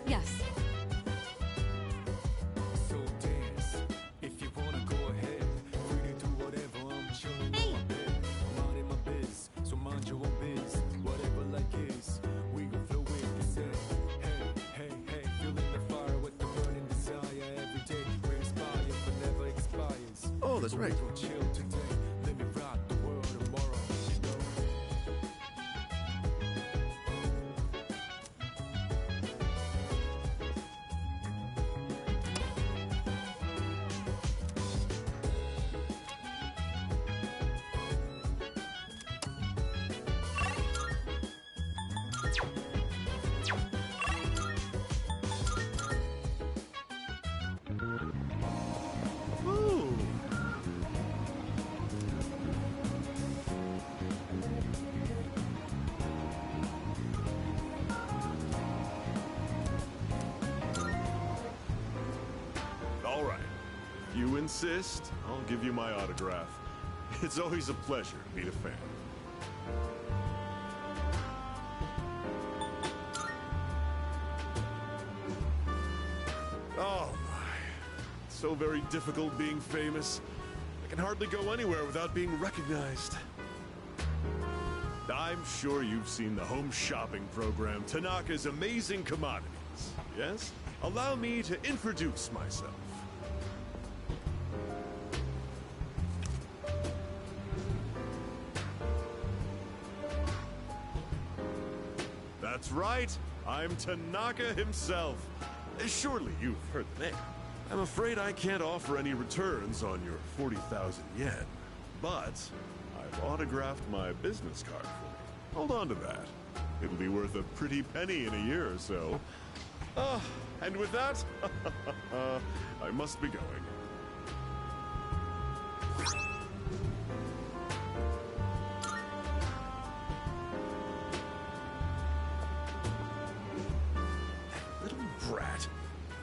Speaker 6: Yes.
Speaker 16: So dance. If you wanna go ahead, free to do whatever. I'm chilling on my bed. I'm out in my biz, so mind your own biz. Whatever like is, we gon' flow with this head. Hey, hey, hey, feeling the fire with the burning desire every day. We inspire, but never expires.
Speaker 8: Oh, that's right.
Speaker 16: Go chill today. Let me rock the world tomorrow. You know.
Speaker 8: Ooh.
Speaker 1: All right. If you insist, I'll give you my autograph. It's always a pleasure to meet a fan. Oh my. It's so very difficult being famous. I can hardly go anywhere without being recognized. I'm sure you've seen the home shopping program, Tanaka's Amazing Commodities. Yes? Allow me to introduce myself. That's right. I'm Tanaka himself. Surely you've heard the name. I'm afraid I can't offer any returns on your 40,000 yen, but I've autographed my business card for you. Hold on to that. It'll be worth a pretty penny in a year or so. And with that, I must be going. Little brat.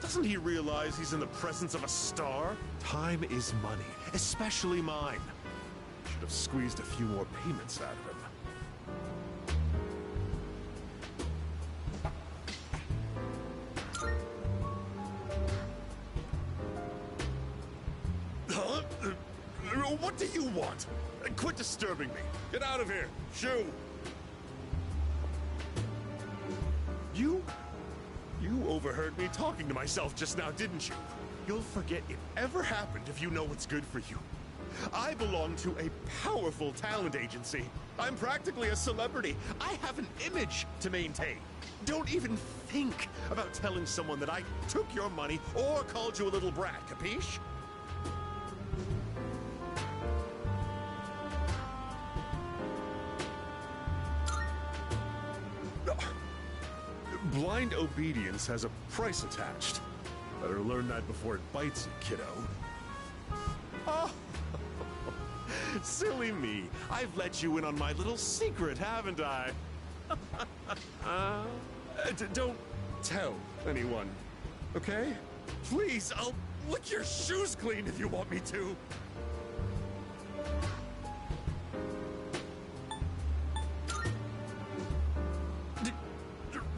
Speaker 1: Doesn't he realize he's in the presence of a star? Time is money, especially mine. Should have squeezed a few more payments out of him. Huh? What do you want? Quit disturbing me. Get out of here. Shoo! You overheard me talking to myself just now, didn't you? You'll forget it ever happened if you know what's good for you. I belong to a powerful talent agency. I'm practically a celebrity. I have an image to maintain. Don't even think about telling someone that I took your money or called you a little brat, capiche? Blind obedience has a price attached. Better learn that before it bites you, kiddo. Oh, silly me. I've let you in on my little secret, haven't I? Don't tell anyone, okay? Please, I'll lick your shoes clean if you want me to.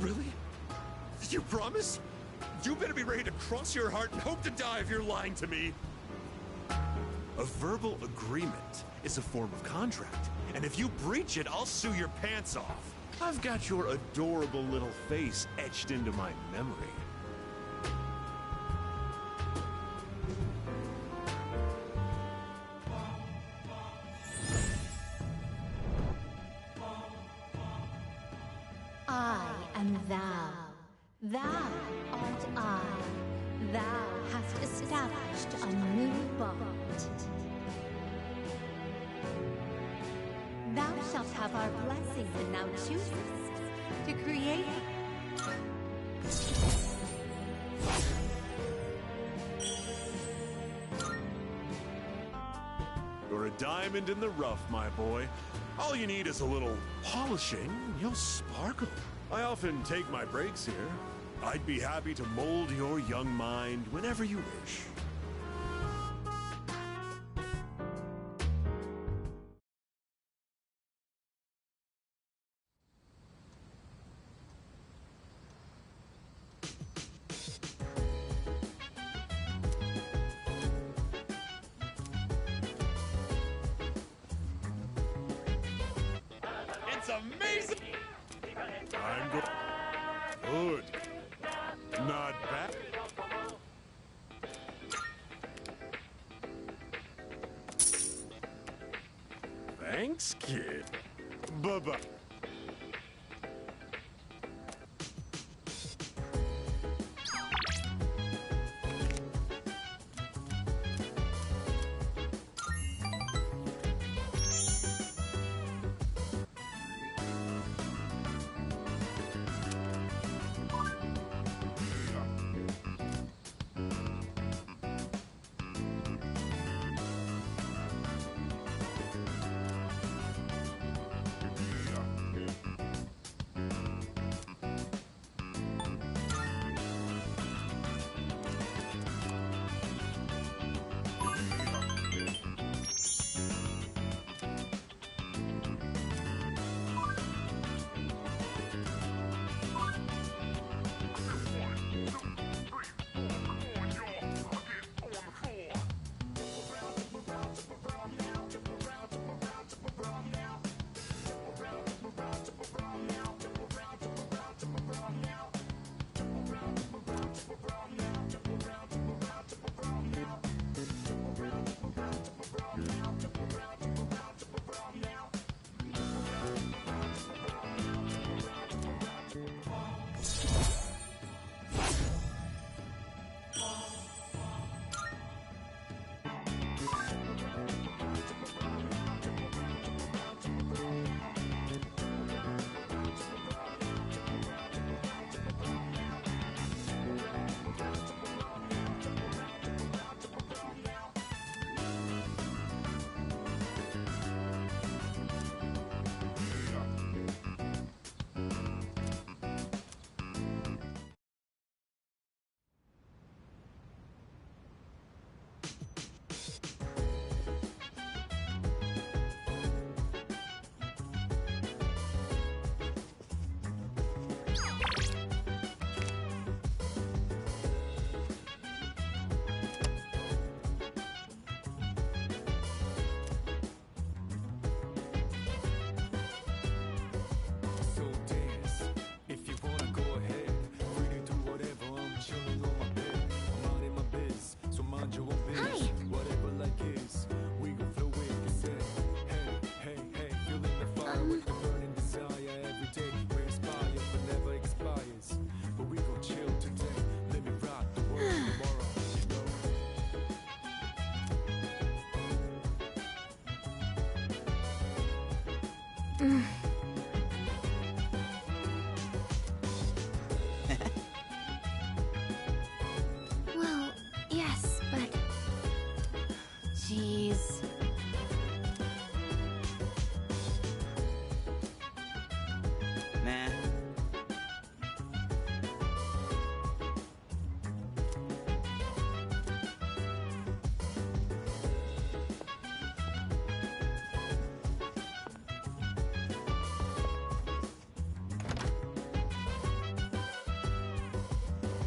Speaker 1: Really? You promise? You better be ready to cross your heart and hope to die if you're lying to me. A verbal agreement is a form of contract, and if you breach it, I'll sue your pants off. I've got your adorable little face etched into my memory.
Speaker 5: and thou art I. Thou hast established a new bond. Thou shalt have our blessing when thou choosest to create.
Speaker 1: You're a diamond in the rough, my boy. All you need is a little polishing, and you'll sparkle. I often take my breaks here. I'd be happy to mold your young mind whenever you wish. It's amazing! I'm good. Not bad. Thanks, kid. Bye-bye.
Speaker 9: Well, yes, but... Jeez.
Speaker 20: Nah.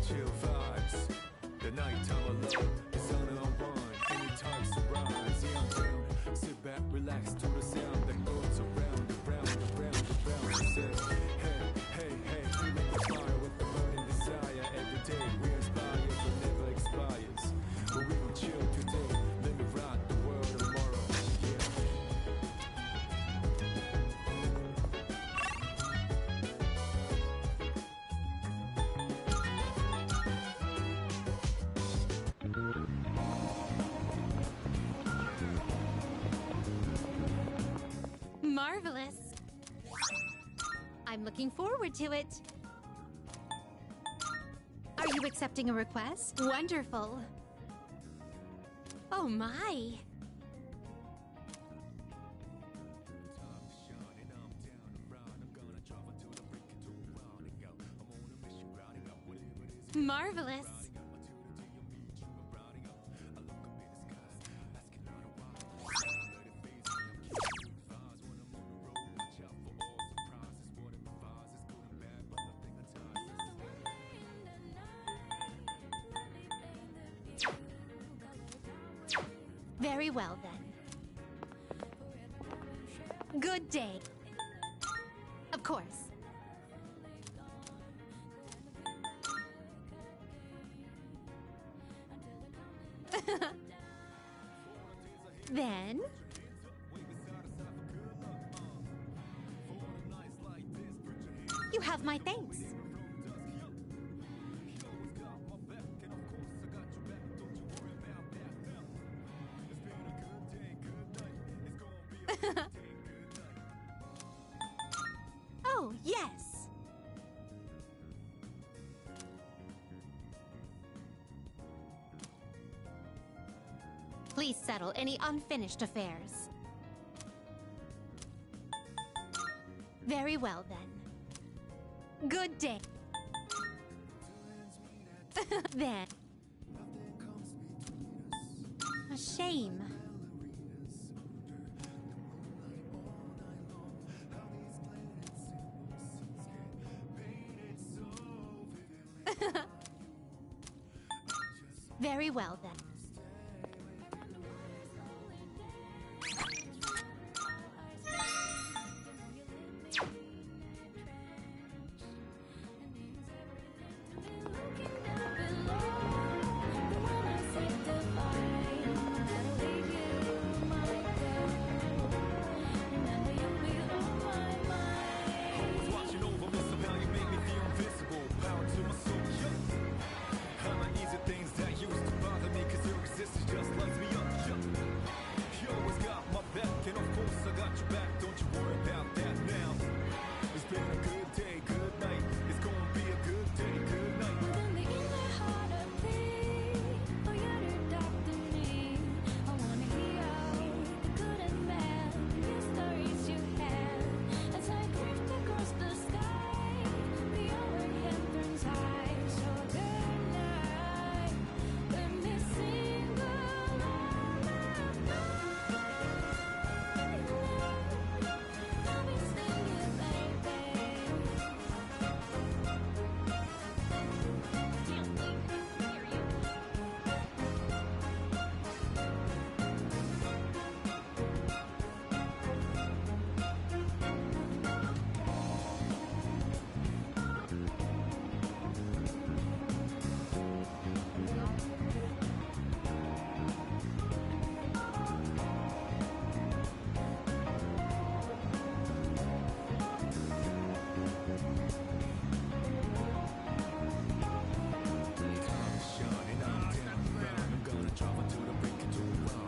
Speaker 16: Chill vibes. The nighttime alone is on our one. Anytime surprise, yeah, I'm down. Sit back, relax to the sound that goes around, around, around, around. Say, hey, hey, hey, feeling the fire with the burning desire. Every day we inspire, but never expires. But we gon' chill today. Let me rock the world tomorrow. Yeah.
Speaker 5: I'm looking forward to it. Are you accepting a request? Wonderful. Oh my. Marvelous. Very well, then. Good day. Of course. Then... you have my thanks. Oh, yes. Please settle any unfinished affairs. Very well, then. Good day. Then. A shame. Very well, then.